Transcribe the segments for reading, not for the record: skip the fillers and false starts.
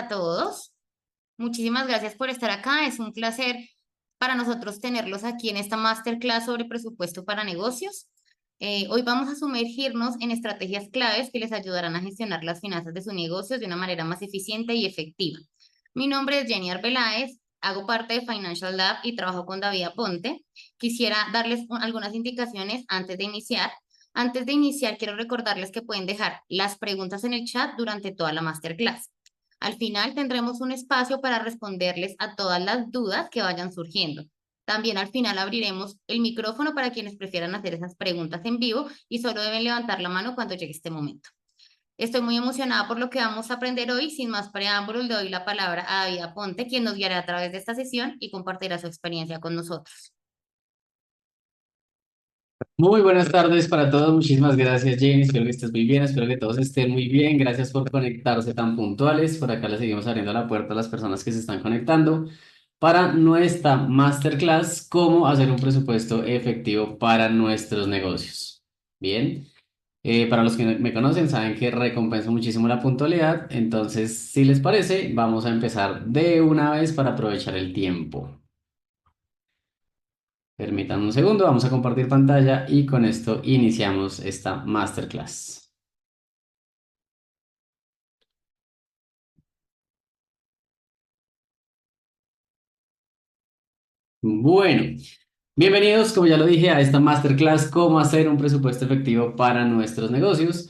para todos. Muchísimas gracias por estar acá. Es un placer para nosotros tenerlos aquí en esta masterclass sobre presupuesto para negocios. Hoy vamos a sumergirnos en estrategias claves que les ayudarán a gestionar las finanzas de sus negocios de una manera más eficiente y efectiva. Mi nombre es Jenny Arbeláez, hago parte de Financial Lab y trabajo con David Aponte. Quisiera darles algunas indicaciones antes de iniciar. Antes de iniciar, quiero recordarles que pueden dejar las preguntas en el chat durante toda la masterclass. Al final tendremos un espacio para responderles a todas las dudas que vayan surgiendo. También al final abriremos el micrófono para quienes prefieran hacer esas preguntas en vivo y solo deben levantar la mano cuando llegue este momento. Estoy muy emocionada por lo que vamos a aprender hoy. Sin más preámbulos, le doy la palabra a David Aponte, quien nos guiará a través de esta sesión y compartirá su experiencia con nosotros. Muy buenas tardes para todos. Muchísimas gracias, Jenny. Espero que estés muy bien. Espero que todos estén muy bien. Gracias por conectarse tan puntuales. Por acá le seguimos abriendo la puerta a las personas que se están conectando para nuestra masterclass, cómo hacer un presupuesto efectivo para nuestros negocios. Bien. Para los que me conocen, saben que recompenso muchísimo la puntualidad. Entonces, si les parece, vamos a empezar de una vez para aprovechar el tiempo. Permítanme un segundo, vamos a compartir pantalla y con esto iniciamos esta masterclass. Bueno, bienvenidos, como ya lo dije, a esta masterclass, cómo hacer un presupuesto efectivo para nuestros negocios.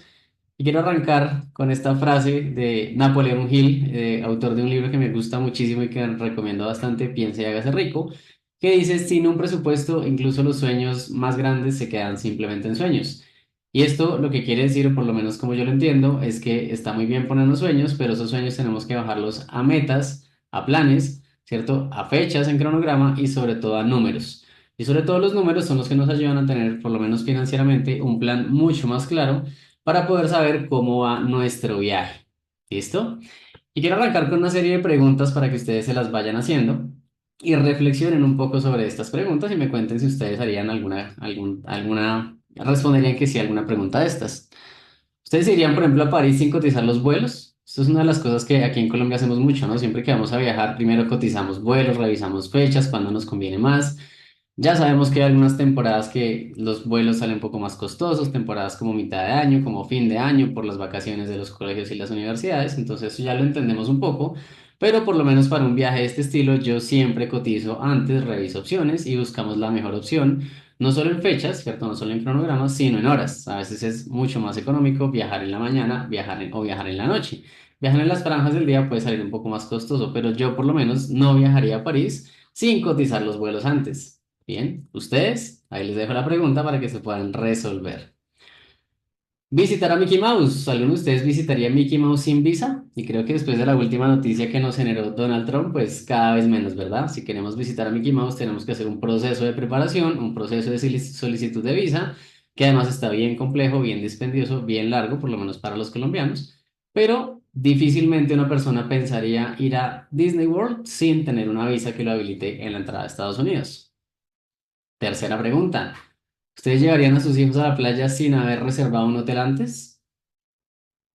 Y quiero arrancar con esta frase de Napoleón Hill, autor de un libro que me gusta muchísimo y que recomiendo bastante, Piense y hágase rico, que dice, sin un presupuesto, incluso los sueños más grandes se quedan simplemente en sueños. Y esto lo que quiere decir, o por lo menos como yo lo entiendo, es que está muy bien ponernos sueños, pero esos sueños tenemos que bajarlos a metas, a planes, ¿cierto? A fechas en cronograma y sobre todo a números. Y sobre todo los números son los que nos ayudan a tener, por lo menos financieramente, un plan mucho más claro para poder saber cómo va nuestro viaje. ¿Listo? Y quiero arrancar con una serie de preguntas para que ustedes se las vayan haciendo y reflexionen un poco sobre estas preguntas y me cuenten si ustedes harían responderían que sí a alguna pregunta de estas. ¿Ustedes irían, por ejemplo, a París sin cotizar los vuelos? Esto es una de las cosas que aquí en Colombia hacemos mucho, ¿no? Siempre que vamos a viajar, primero cotizamos vuelos, revisamos fechas, cuándo nos conviene más. Ya sabemos que hay algunas temporadas que los vuelos salen un poco más costosos, temporadas como mitad de año, como fin de año, por las vacaciones de los colegios y las universidades, entonces eso ya lo entendemos un poco, pero por lo menos para un viaje de este estilo yo siempre cotizo antes, reviso opciones y buscamos la mejor opción, no solo en fechas, ¿cierto? No solo en cronogramas, sino en horas. A veces es mucho más económico viajar en la mañana, o viajar en la noche. Viajar en las franjas del día puede salir un poco más costoso, pero yo por lo menos no viajaría a París sin cotizar los vuelos antes. Bien, ustedes, ahí les dejo la pregunta para que se puedan resolver. Visitar a Mickey Mouse. ¿Alguno de ustedes visitaría Mickey Mouse sin visa? Y creo que después de la última noticia que nos generó Donald Trump, pues cada vez menos, ¿verdad? Si queremos visitar a Mickey Mouse, tenemos que hacer un proceso de preparación, un proceso de solicitud de visa, que además está bien complejo, bien dispendioso, bien largo, por lo menos para los colombianos, pero difícilmente una persona pensaría ir a Disney World sin tener una visa que lo habilite en la entrada a Estados Unidos. Tercera pregunta. ¿Ustedes llevarían a sus hijos a la playa sin haber reservado un hotel antes?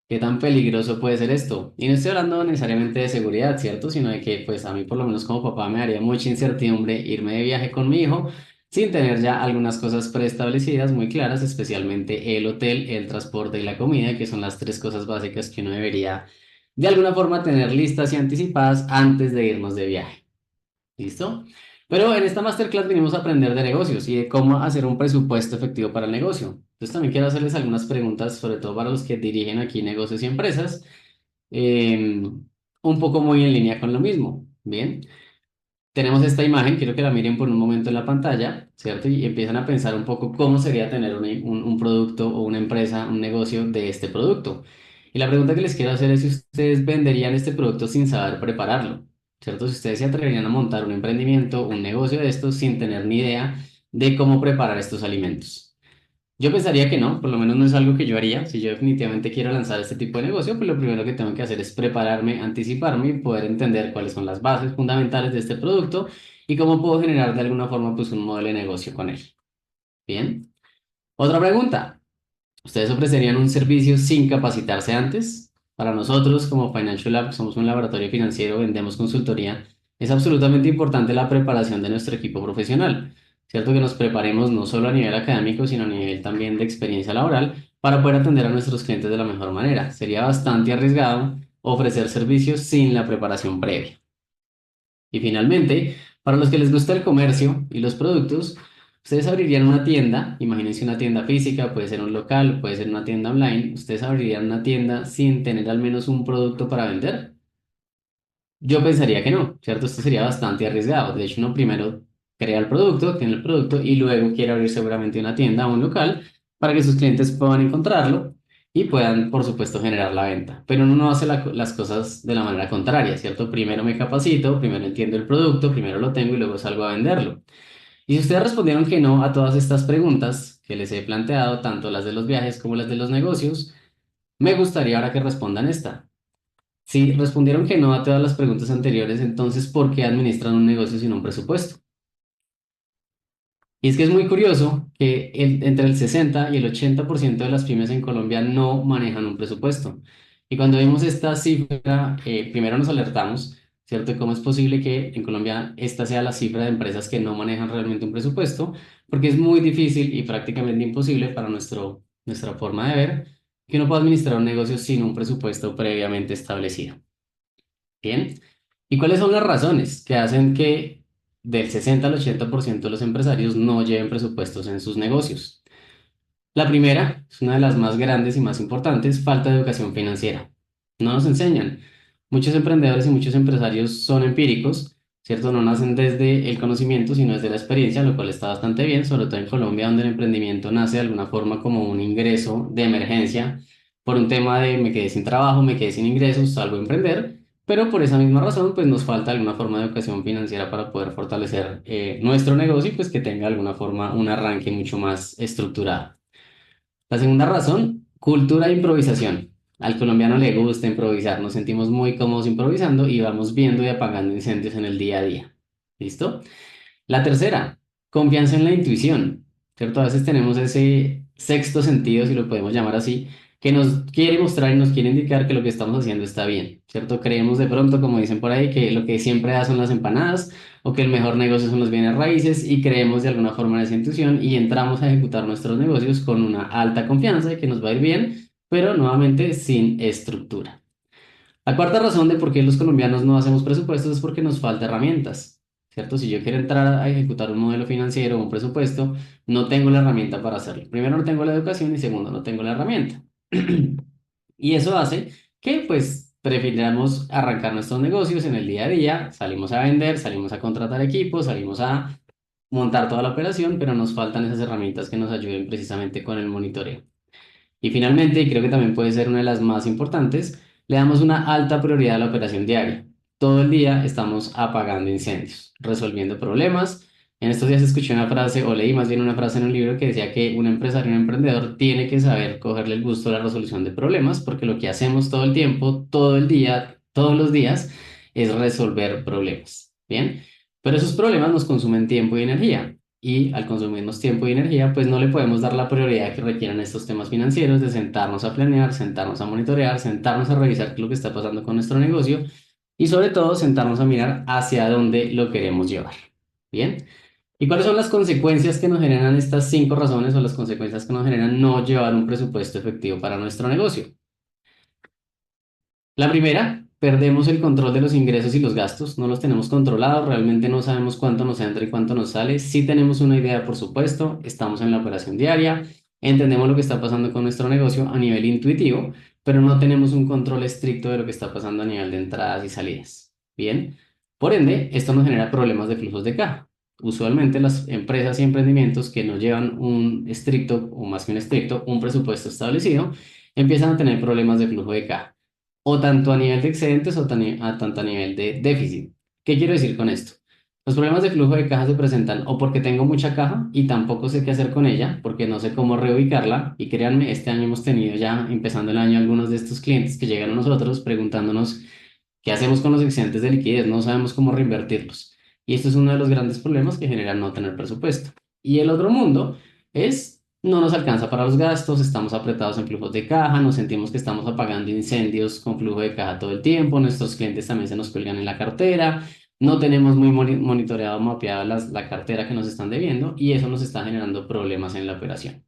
¿Qué tan peligroso puede ser esto? Y no estoy hablando necesariamente de seguridad, ¿cierto? Sino de que, pues a mí por lo menos como papá me haría mucha incertidumbre irme de viaje con mi hijo sin tener ya algunas cosas preestablecidas muy claras, especialmente el hotel, el transporte y la comida, que son las tres cosas básicas que uno debería de alguna forma tener listas y anticipadas antes de irnos de viaje. ¿Listo? Pero en esta masterclass venimos a aprender de negocios y de cómo hacer un presupuesto efectivo para el negocio. Entonces también quiero hacerles algunas preguntas, sobre todo para los que dirigen aquí negocios y empresas, un poco muy en línea con lo mismo. Bien, tenemos esta imagen, quiero que la miren por un momento en la pantalla, ¿cierto? Y empiezan a pensar un poco cómo sería tener un producto o una empresa, un negocio de este producto. Y la pregunta que les quiero hacer es si ustedes venderían este producto sin saber prepararlo, ¿cierto? Si ustedes se atreverían a montar un emprendimiento, un negocio de estos sin tener ni idea de cómo preparar estos alimentos. Yo pensaría que no, por lo menos no es algo que yo haría. Si yo definitivamente quiero lanzar este tipo de negocio, pues lo primero que tengo que hacer es prepararme, anticiparme y poder entender cuáles son las bases fundamentales de este producto y cómo puedo generar de alguna forma pues un modelo de negocio con él. Bien. Otra pregunta. ¿Ustedes ofrecerían un servicio sin capacitarse antes? Para nosotros, como Financial Lab, somos un laboratorio financiero, vendemos consultoría, es absolutamente importante la preparación de nuestro equipo profesional. Cierto que nos preparemos no solo a nivel académico, sino a nivel también de experiencia laboral para poder atender a nuestros clientes de la mejor manera. Sería bastante arriesgado ofrecer servicios sin la preparación previa. Y finalmente, para los que les gusta el comercio y los productos, ustedes abrirían una tienda, imagínense una tienda física, puede ser un local, puede ser una tienda online, ustedes abrirían una tienda sin tener al menos un producto para vender. Yo pensaría que no, ¿cierto? Esto sería bastante arriesgado. De hecho, uno primero crea el producto, tiene el producto y luego quiere abrir seguramente una tienda o un local para que sus clientes puedan encontrarlo y puedan, por supuesto, generar la venta. Pero uno no hace las cosas de la manera contraria, ¿cierto? Primero me capacito, primero entiendo el producto, primero lo tengo y luego salgo a venderlo. Y si ustedes respondieron que no a todas estas preguntas que les he planteado, tanto las de los viajes como las de los negocios, me gustaría ahora que respondan esta. Si respondieron que no a todas las preguntas anteriores, entonces, ¿por qué administran un negocio sin un presupuesto? Y es que es muy curioso que entre el 60 y el 80% de las pymes en Colombia no manejan un presupuesto. Y cuando vimos esta cifra, primero nos alertamos, ¿cierto? ¿Cómo es posible que en Colombia esta sea la cifra de empresas que no manejan realmente un presupuesto? Porque es muy difícil y prácticamente imposible para nuestra forma de ver que uno pueda administrar un negocio sin un presupuesto previamente establecido. Bien. ¿Y cuáles son las razones que hacen que del 60 al 80% de los empresarios no lleven presupuestos en sus negocios? La primera, es una de las más grandes y más importantes, falta de educación financiera. No nos enseñan. Muchos emprendedores y muchos empresarios son empíricos, ¿cierto? No nacen desde el conocimiento, sino desde la experiencia, lo cual está bastante bien, sobre todo en Colombia, donde el emprendimiento nace de alguna forma como un ingreso de emergencia por un tema de me quedé sin trabajo, me quedé sin ingresos, salgo a emprender. Pero por esa misma razón, pues nos falta alguna forma de educación financiera para poder fortalecer nuestro negocio y pues que tenga alguna forma un arranque mucho más estructurado. La segunda razón, cultura de improvisación. Al colombiano le gusta improvisar, nos sentimos muy cómodos improvisando y vamos viendo y apagando incendios en el día a día. ¿Listo? La tercera, confianza en la intuición, ¿cierto? A veces tenemos ese sexto sentido, si lo podemos llamar así, que nos quiere mostrar y nos quiere indicar que lo que estamos haciendo está bien, ¿cierto? Creemos de pronto, como dicen por ahí, que lo que siempre da son las empanadas o que el mejor negocio son los bienes raíces y creemos de alguna forma en esa intuición y entramos a ejecutar nuestros negocios con una alta confianza de que nos va a ir bien, pero nuevamente sin estructura. La cuarta razón de por qué los colombianos no hacemos presupuestos es porque nos falta herramientas, ¿cierto? Si yo quiero entrar a ejecutar un modelo financiero o un presupuesto, no tengo la herramienta para hacerlo. Primero, no tengo la educación y segundo, no tengo la herramienta. Y eso hace que, pues, prefiramos arrancar nuestros negocios en el día a día, salimos a vender, salimos a contratar equipos, salimos a montar toda la operación, pero nos faltan esas herramientas que nos ayuden precisamente con el monitoreo. Y finalmente, y creo que también puede ser una de las más importantes, le damos una alta prioridad a la operación diaria. Todo el día estamos apagando incendios, resolviendo problemas. En estos días escuché una frase, o leí más bien una frase en un libro que decía que un empresario, un emprendedor, tiene que saber cogerle el gusto a la resolución de problemas, porque lo que hacemos todo el tiempo, todo el día, todos los días, es resolver problemas. Bien, pero esos problemas nos consumen tiempo y energía y al consumirnos tiempo y energía, pues no le podemos dar la prioridad que requieren estos temas financieros de sentarnos a planear, sentarnos a monitorear, sentarnos a revisar qué es lo que está pasando con nuestro negocio y sobre todo sentarnos a mirar hacia dónde lo queremos llevar. ¿Bien? ¿Y cuáles son las consecuencias que nos generan estas cinco razones o las consecuencias que nos generan no llevar un presupuesto efectivo para nuestro negocio? La primera, perdemos el control de los ingresos y los gastos, no los tenemos controlados, realmente no sabemos cuánto nos entra y cuánto nos sale. Sí tenemos una idea, por supuesto, estamos en la operación diaria, entendemos lo que está pasando con nuestro negocio a nivel intuitivo, pero no tenemos un control estricto de lo que está pasando a nivel de entradas y salidas. Bien, por ende, esto nos genera problemas de flujos de caja. Usualmente las empresas y emprendimientos que no llevan un estricto, o más que un estricto, un presupuesto establecido, empiezan a tener problemas de flujo de caja o tanto a nivel de excedentes o tanto a nivel de déficit. ¿Qué quiero decir con esto? Los problemas de flujo de caja se presentan o porque tengo mucha caja y tampoco sé qué hacer con ella, porque no sé cómo reubicarla. Y créanme, este año hemos tenido ya, empezando el año, algunos de estos clientes que llegan a nosotros preguntándonos qué hacemos con los excedentes de liquidez, no sabemos cómo reinvertirlos. Y esto es uno de los grandes problemas que genera no tener presupuesto. Y el otro mundo es no nos alcanza para los gastos, estamos apretados en flujos de caja, nos sentimos que estamos apagando incendios con flujo de caja todo el tiempo, nuestros clientes también se nos cuelgan en la cartera, no tenemos muy monitoreado, mapeado la cartera que nos están debiendo y eso nos está generando problemas en la operación.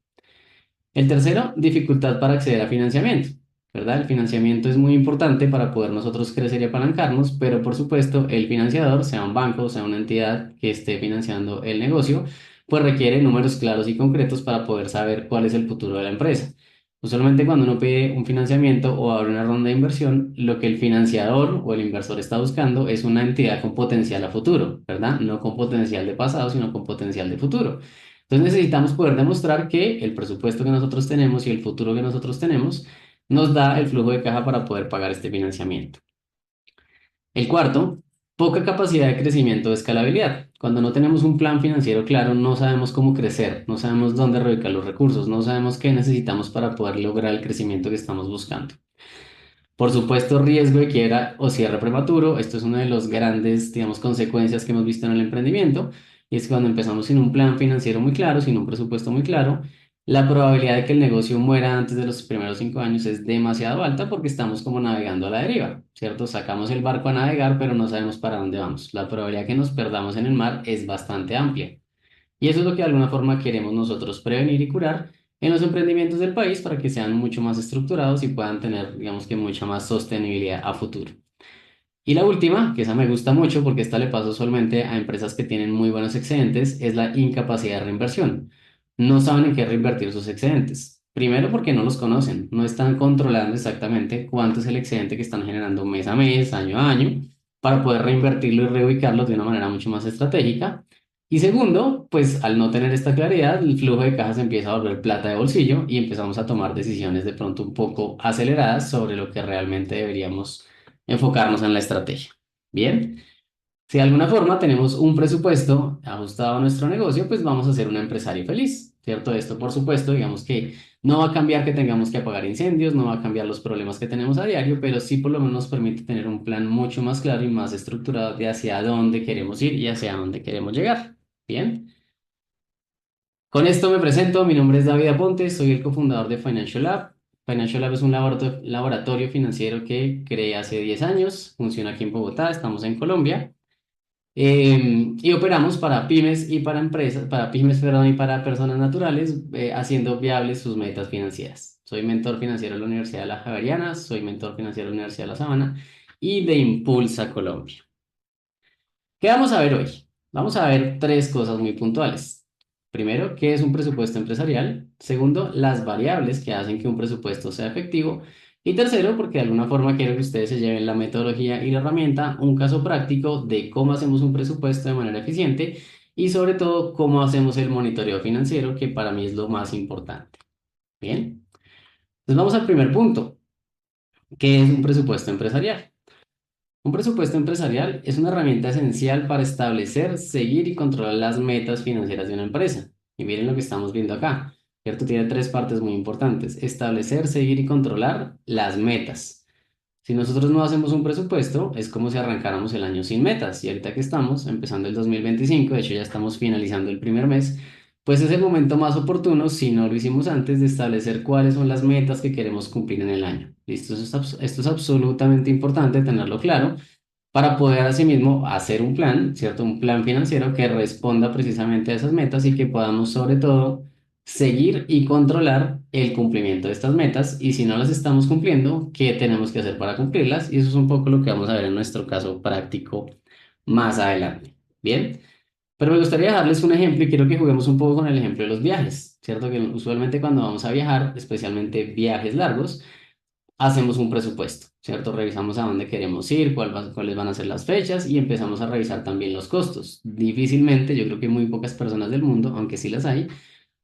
El tercero, dificultad para acceder a financiamiento, ¿verdad? El financiamiento es muy importante para poder nosotros crecer y apalancarnos, pero por supuesto el financiador, sea un banco, sea una entidad que esté financiando el negocio, pues requiere números claros y concretos para poder saber cuál es el futuro de la empresa. Usualmente cuando uno pide un financiamiento o abre una ronda de inversión, lo que el financiador o el inversor está buscando es una entidad con potencial a futuro, ¿verdad? No con potencial de pasado, sino con potencial de futuro. Entonces necesitamos poder demostrar que el presupuesto que nosotros tenemos y el futuro que nosotros tenemos nos da el flujo de caja para poder pagar este financiamiento. El cuarto, poca capacidad de crecimiento o escalabilidad. Cuando no tenemos un plan financiero claro, no sabemos cómo crecer, no sabemos dónde reubicar los recursos, no sabemos qué necesitamos para poder lograr el crecimiento que estamos buscando. Por supuesto, riesgo de quiebra o cierre prematuro. Esto es una de las grandes, digamos, consecuencias que hemos visto en el emprendimiento. Y es que cuando empezamos sin un plan financiero muy claro, sin un presupuesto muy claro, la probabilidad de que el negocio muera antes de los primeros 5 años es demasiado alta porque estamos como navegando a la deriva, ¿cierto? Sacamos el barco a navegar, pero no sabemos para dónde vamos. La probabilidad que nos perdamos en el mar es bastante amplia. Y eso es lo que de alguna forma queremos nosotros prevenir y curar en los emprendimientos del país para que sean mucho más estructurados y puedan tener, digamos que, mucha más sostenibilidad a futuro. Y la última, que esa me gusta mucho porque esta le pasa usualmente a empresas que tienen muy buenos excedentes, es la incapacidad de reinversión. No saben en qué reinvertir sus excedentes. Primero porque no los conocen, no están controlando exactamente cuánto es el excedente que están generando mes a mes, año a año, para poder reinvertirlo y reubicarlo de una manera mucho más estratégica. Y segundo, pues al no tener esta claridad, el flujo de caja se empieza a volver plata de bolsillo y empezamos a tomar decisiones de pronto un poco aceleradas sobre lo que realmente deberíamos enfocarnos en la estrategia. Bien, si de alguna forma tenemos un presupuesto ajustado a nuestro negocio, pues vamos a ser un empresario feliz, ¿cierto? Esto, por supuesto, digamos que no va a cambiar que tengamos que apagar incendios, no va a cambiar los problemas que tenemos a diario, pero sí por lo menos nos permite tener un plan mucho más claro y más estructurado de hacia dónde queremos ir y hacia dónde queremos llegar. Bien. Con esto me presento, mi nombre es David Aponte, soy el cofundador de Financial Lab. Financial Lab es un laboratorio financiero que creé hace 10 años, funciona aquí en Bogotá, estamos en Colombia, y operamos para pymes y para empresas, para pymes, perdón, y para personas naturales, haciendo viables sus metas financieras. Soy mentor financiero de la Universidad de La Javeriana, soy mentor financiero de la Universidad de La Sabana y de Impulsa Colombia. ¿Qué vamos a ver hoy? Vamos a ver tres cosas muy puntuales. Primero, ¿qué es un presupuesto empresarial? Segundo, las variables que hacen que un presupuesto sea efectivo. Y tercero, porque de alguna forma quiero que ustedes se lleven la metodología y la herramienta, un caso práctico de cómo hacemos un presupuesto de manera eficiente y sobre todo cómo hacemos el monitoreo financiero, que para mí es lo más importante. Bien, entonces vamos al primer punto. ¿Qué es un presupuesto empresarial? Un presupuesto empresarial es una herramienta esencial para establecer, seguir y controlar las metas financieras de una empresa. Y miren lo que estamos viendo acá, ¿cierto? Tiene tres partes muy importantes. Establecer, seguir y controlar las metas. Si nosotros no hacemos un presupuesto, es como si arrancáramos el año sin metas. Y ahorita que estamos empezando el 2025, de hecho ya estamos finalizando el primer mes, pues es el momento más oportuno, si no lo hicimos antes, de establecer cuáles son las metas que queremos cumplir en el año. ¿Listo? Esto es absolutamente importante tenerlo claro para poder asimismo hacer un plan, ¿cierto? Un plan financiero que responda precisamente a esas metas y que podamos sobre todo seguir y controlar el cumplimiento de estas metas y si no las estamos cumpliendo, ¿qué tenemos que hacer para cumplirlas? Y eso es un poco lo que vamos a ver en nuestro caso práctico más adelante. Bien, pero me gustaría darles un ejemplo y quiero que juguemos un poco con el ejemplo de los viajes, ¿cierto? Que usualmente cuando vamos a viajar, especialmente viajes largos, hacemos un presupuesto, ¿cierto? Revisamos a dónde queremos ir, cuáles van a ser las fechas y empezamos a revisar también los costos. Difícilmente, yo creo que muy pocas personas del mundo, aunque sí las hay,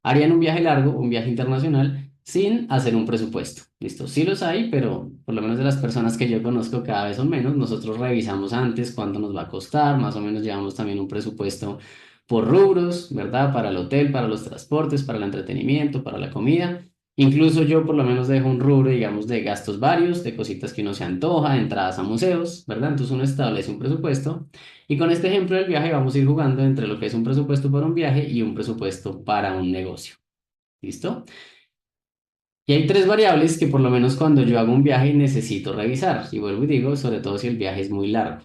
harían un viaje largo, un viaje internacional, sin hacer un presupuesto. ¿Listo? Sí los hay, pero por lo menos de las personas que yo conozco cada vez son menos. Nosotros revisamos antes cuánto nos va a costar, más o menos llevamos también un presupuesto por rubros, ¿verdad? Para el hotel, para los transportes, para el entretenimiento, para la comida. Incluso yo por lo menos dejo un rubro, digamos, de gastos varios, de cositas que uno se antoja, de entradas a museos, ¿verdad? Entonces uno establece un presupuesto y con este ejemplo del viaje vamos a ir jugando entre lo que es un presupuesto para un viaje y un presupuesto para un negocio. ¿Listo? Y hay tres variables que por lo menos cuando yo hago un viaje necesito revisar. Y vuelvo y digo, sobre todo si el viaje es muy largo.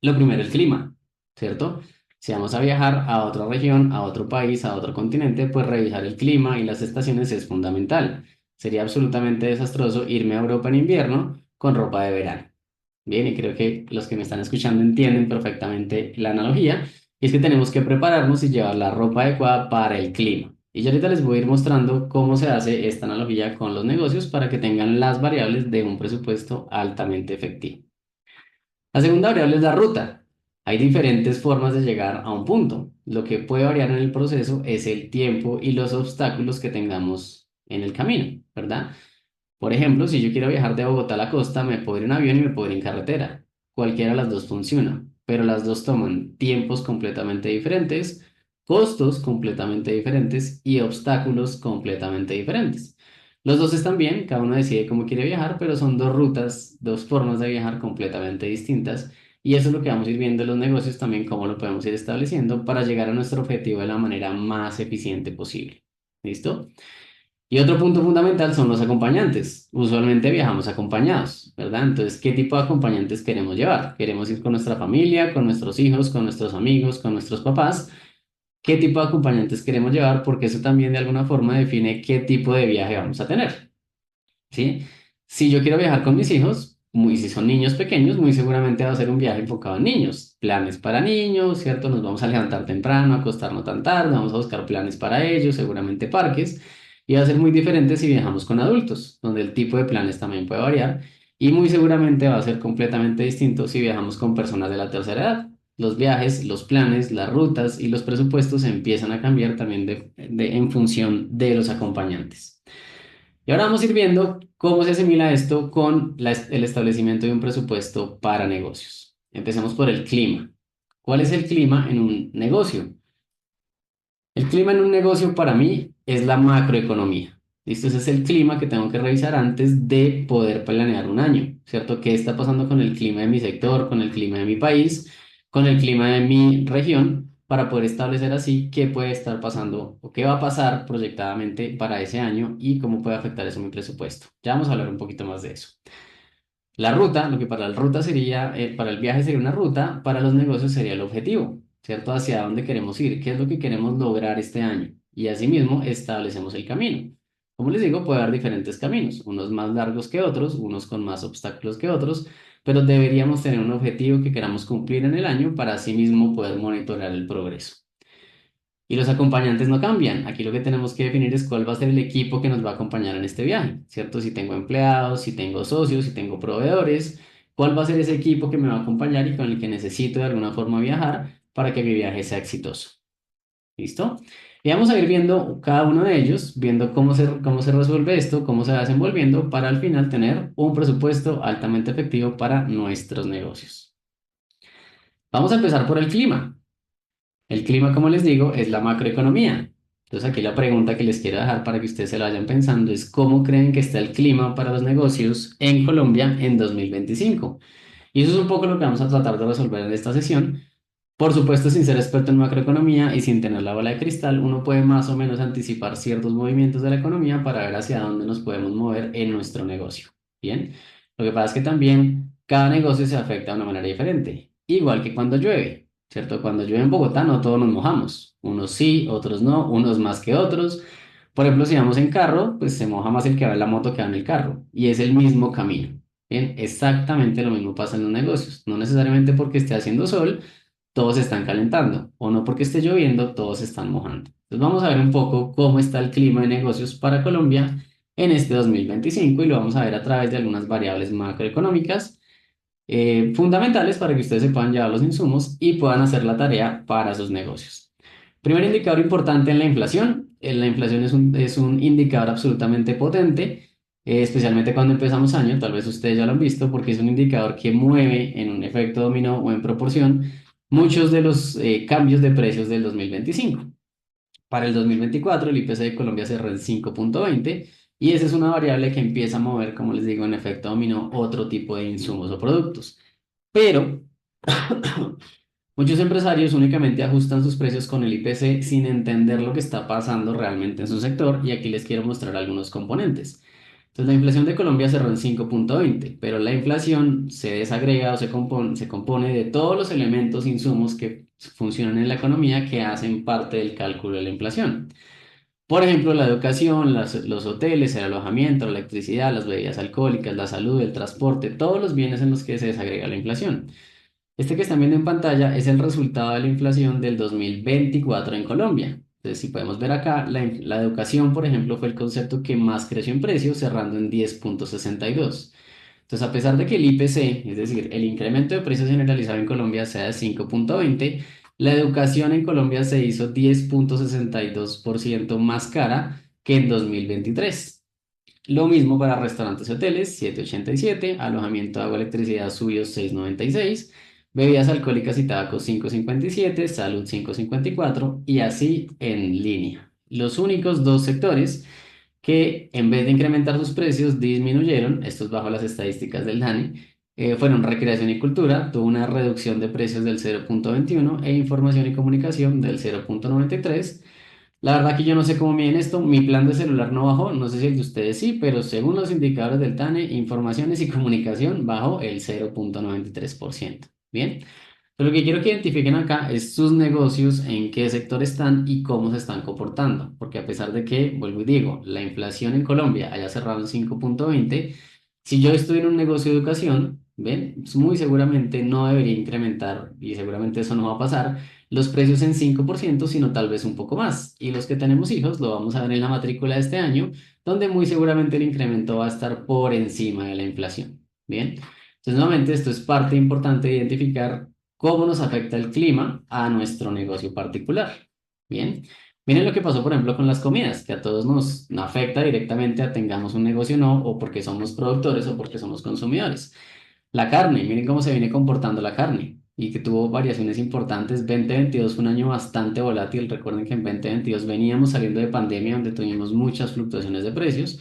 Lo primero, el clima, ¿cierto? Si vamos a viajar a otra región, a otro país, a otro continente, pues revisar el clima y las estaciones es fundamental. Sería absolutamente desastroso irme a Europa en invierno con ropa de verano. Bien, y creo que los que me están escuchando entienden perfectamente la analogía. Y es que tenemos que prepararnos y llevar la ropa adecuada para el clima. Y yo ahorita les voy a ir mostrando cómo se hace esta analogía con los negocios para que tengan las variables de un presupuesto altamente efectivo. La segunda variable es la ruta. Hay diferentes formas de llegar a un punto. Lo que puede variar en el proceso es el tiempo y los obstáculos que tengamos en el camino, ¿verdad? Por ejemplo, si yo quiero viajar de Bogotá a la costa, me puedo ir en avión y me puedo ir en carretera. Cualquiera de las dos funciona, pero las dos toman tiempos completamente diferentes, costos completamente diferentes y obstáculos completamente diferentes. Los dos están bien, cada uno decide cómo quiere viajar, pero son dos rutas, dos formas de viajar completamente distintas. Y eso es lo que vamos a ir viendo en los negocios también, cómo lo podemos ir estableciendo para llegar a nuestro objetivo de la manera más eficiente posible. ¿Listo? Y otro punto fundamental son los acompañantes. Usualmente viajamos acompañados, ¿verdad? Entonces, ¿qué tipo de acompañantes queremos llevar? ¿Queremos ir con nuestra familia, con nuestros hijos, con nuestros amigos, con nuestros papás? ¿Qué tipo de acompañantes queremos llevar? Porque eso también de alguna forma define qué tipo de viaje vamos a tener, ¿sí? Si yo quiero viajar con mis hijos, muy, si son niños pequeños, muy seguramente va a ser un viaje enfocado en niños. Planes para niños, ¿cierto? Nos vamos a levantar temprano, a acostarnos tan tarde, vamos a buscar planes para ellos, seguramente parques. Y va a ser muy diferente si viajamos con adultos, donde el tipo de planes también puede variar. Y muy seguramente va a ser completamente distinto si viajamos con personas de la tercera edad. Los viajes, los planes, las rutas y los presupuestos empiezan a cambiar también en función de los acompañantes. Y ahora vamos a ir viendo cómo se asimila esto con el establecimiento de un presupuesto para negocios. Empecemos por el clima. ¿Cuál es el clima en un negocio? El clima en un negocio para mí es la macroeconomía. ¿Listo? Ese es el clima que tengo que revisar antes de poder planear un año, ¿cierto? ¿Qué está pasando con el clima de mi sector, con el clima de mi país, con el clima de mi región, para poder establecer así qué puede estar pasando o qué va a pasar proyectadamente para ese año y cómo puede afectar eso a mi presupuesto? Ya vamos a hablar un poquito más de eso. La ruta, lo que para la ruta sería, para el viaje sería una ruta, para los negocios sería el objetivo, ¿cierto? Hacia dónde queremos ir, qué es lo que queremos lograr este año. Y asimismo establecemos el camino. Como les digo, puede haber diferentes caminos, unos más largos que otros, unos con más obstáculos que otros, pero deberíamos tener un objetivo que queramos cumplir en el año para asimismo poder monitorear el progreso. Y los acompañantes no cambian. Aquí lo que tenemos que definir es cuál va a ser el equipo que nos va a acompañar en este viaje, ¿cierto? Si tengo empleados, si tengo socios, si tengo proveedores, cuál va a ser ese equipo que me va a acompañar y con el que necesito de alguna forma viajar para que mi viaje sea exitoso. ¿Listo? Y vamos a ir viendo cada uno de ellos, viendo cómo se resuelve esto, cómo se va desenvolviendo para al final tener un presupuesto altamente efectivo para nuestros negocios. Vamos a empezar por el clima. El clima, como les digo, es la macroeconomía. Entonces aquí la pregunta que les quiero dejar para que ustedes se la vayan pensando es ¿cómo creen que está el clima para los negocios en Colombia en 2025? Y eso es un poco lo que vamos a tratar de resolver en esta sesión. Por supuesto, sin ser experto en macroeconomía y sin tener la bola de cristal, uno puede más o menos anticipar ciertos movimientos de la economía para ver hacia dónde nos podemos mover en nuestro negocio. Bien, lo que pasa es que también cada negocio se afecta de una manera diferente, igual que cuando llueve, ¿cierto? Cuando llueve en Bogotá no todos nos mojamos, unos sí, otros no, unos más que otros. Por ejemplo, si vamos en carro, pues se moja más el que va en la moto que va en el carro y es el mismo camino. Bien, exactamente lo mismo pasa en los negocios, no necesariamente porque esté haciendo sol todos se están calentando, o no porque esté lloviendo, todos se están mojando. Entonces vamos a ver un poco cómo está el clima de negocios para Colombia en este 2025 y lo vamos a ver a través de algunas variables macroeconómicas fundamentales para que ustedes se puedan llevar los insumos y puedan hacer la tarea para sus negocios. Primer indicador importante en la inflación. La inflación es un indicador absolutamente potente, especialmente cuando empezamos año, tal vez ustedes ya lo han visto, porque es un indicador que mueve en un efecto dominó o en proporción muchos de los cambios de precios del 2025. Para el 2024 el IPC de Colombia cerró en 5,20 y esa es una variable que empieza a mover, como les digo, en efecto dominó otro tipo de insumos o productos. Pero Muchos empresarios únicamente ajustan sus precios con el IPC sin entender lo que está pasando realmente en su sector y aquí les quiero mostrar algunos componentes. Entonces, la inflación de Colombia cerró en 5,20, pero la inflación se desagrega o se compone de todos los elementos, insumos que funcionan en la economía que hacen parte del cálculo de la inflación. Por ejemplo, la educación, los hoteles, el alojamiento, la electricidad, las bebidas alcohólicas, la salud, el transporte, todos los bienes en los que se desagrega la inflación. Este que están viendo en pantalla es el resultado de la inflación del 2024 en Colombia. Entonces, si podemos ver acá, la educación, por ejemplo, fue el concepto que más creció en precio, cerrando en 10,62. Entonces, a pesar de que el IPC, es decir, el incremento de precios generalizado en Colombia sea de 5,20, la educación en Colombia se hizo 10,62% más cara que en 2023. Lo mismo para restaurantes y hoteles, 7,87, alojamiento, agua, electricidad subió 6,96, bebidas alcohólicas y tabaco 5,57, salud 5,54 y así en línea. Los únicos dos sectores que en vez de incrementar sus precios disminuyeron, esto es bajo las estadísticas del DANE, fueron recreación y cultura, tuvo una reducción de precios del 0,21 e información y comunicación del 0,93. La verdad que yo no sé cómo miden esto, mi plan de celular no bajó, no sé si el de ustedes sí, pero según los indicadores del TANE, informaciones y comunicación bajó el 0,93%. Bien, pero lo que quiero que identifiquen acá es sus negocios, en qué sector están y cómo se están comportando, porque a pesar de que, vuelvo y digo, la inflación en Colombia haya cerrado en 5,20, si yo estoy en un negocio de educación, ¿ven? Muy seguramente no debería incrementar y seguramente eso no va a pasar los precios en 5%, sino tal vez un poco más. Y los que tenemos hijos lo vamos a ver en la matrícula de este año, donde muy seguramente el incremento va a estar por encima de la inflación. Bien, entonces nuevamente esto es parte importante de identificar cómo nos afecta el clima a nuestro negocio particular. Bien, miren lo que pasó, por ejemplo, con las comidas, que a todos nos afecta directamente a tengamos un negocio o no, o porque somos productores o porque somos consumidores. La carne, miren cómo se viene comportando la carne y que tuvo variaciones importantes. 2022 fue un año bastante volátil. Recuerden que en 2022 veníamos saliendo de pandemia donde tuvimos muchas fluctuaciones de precios.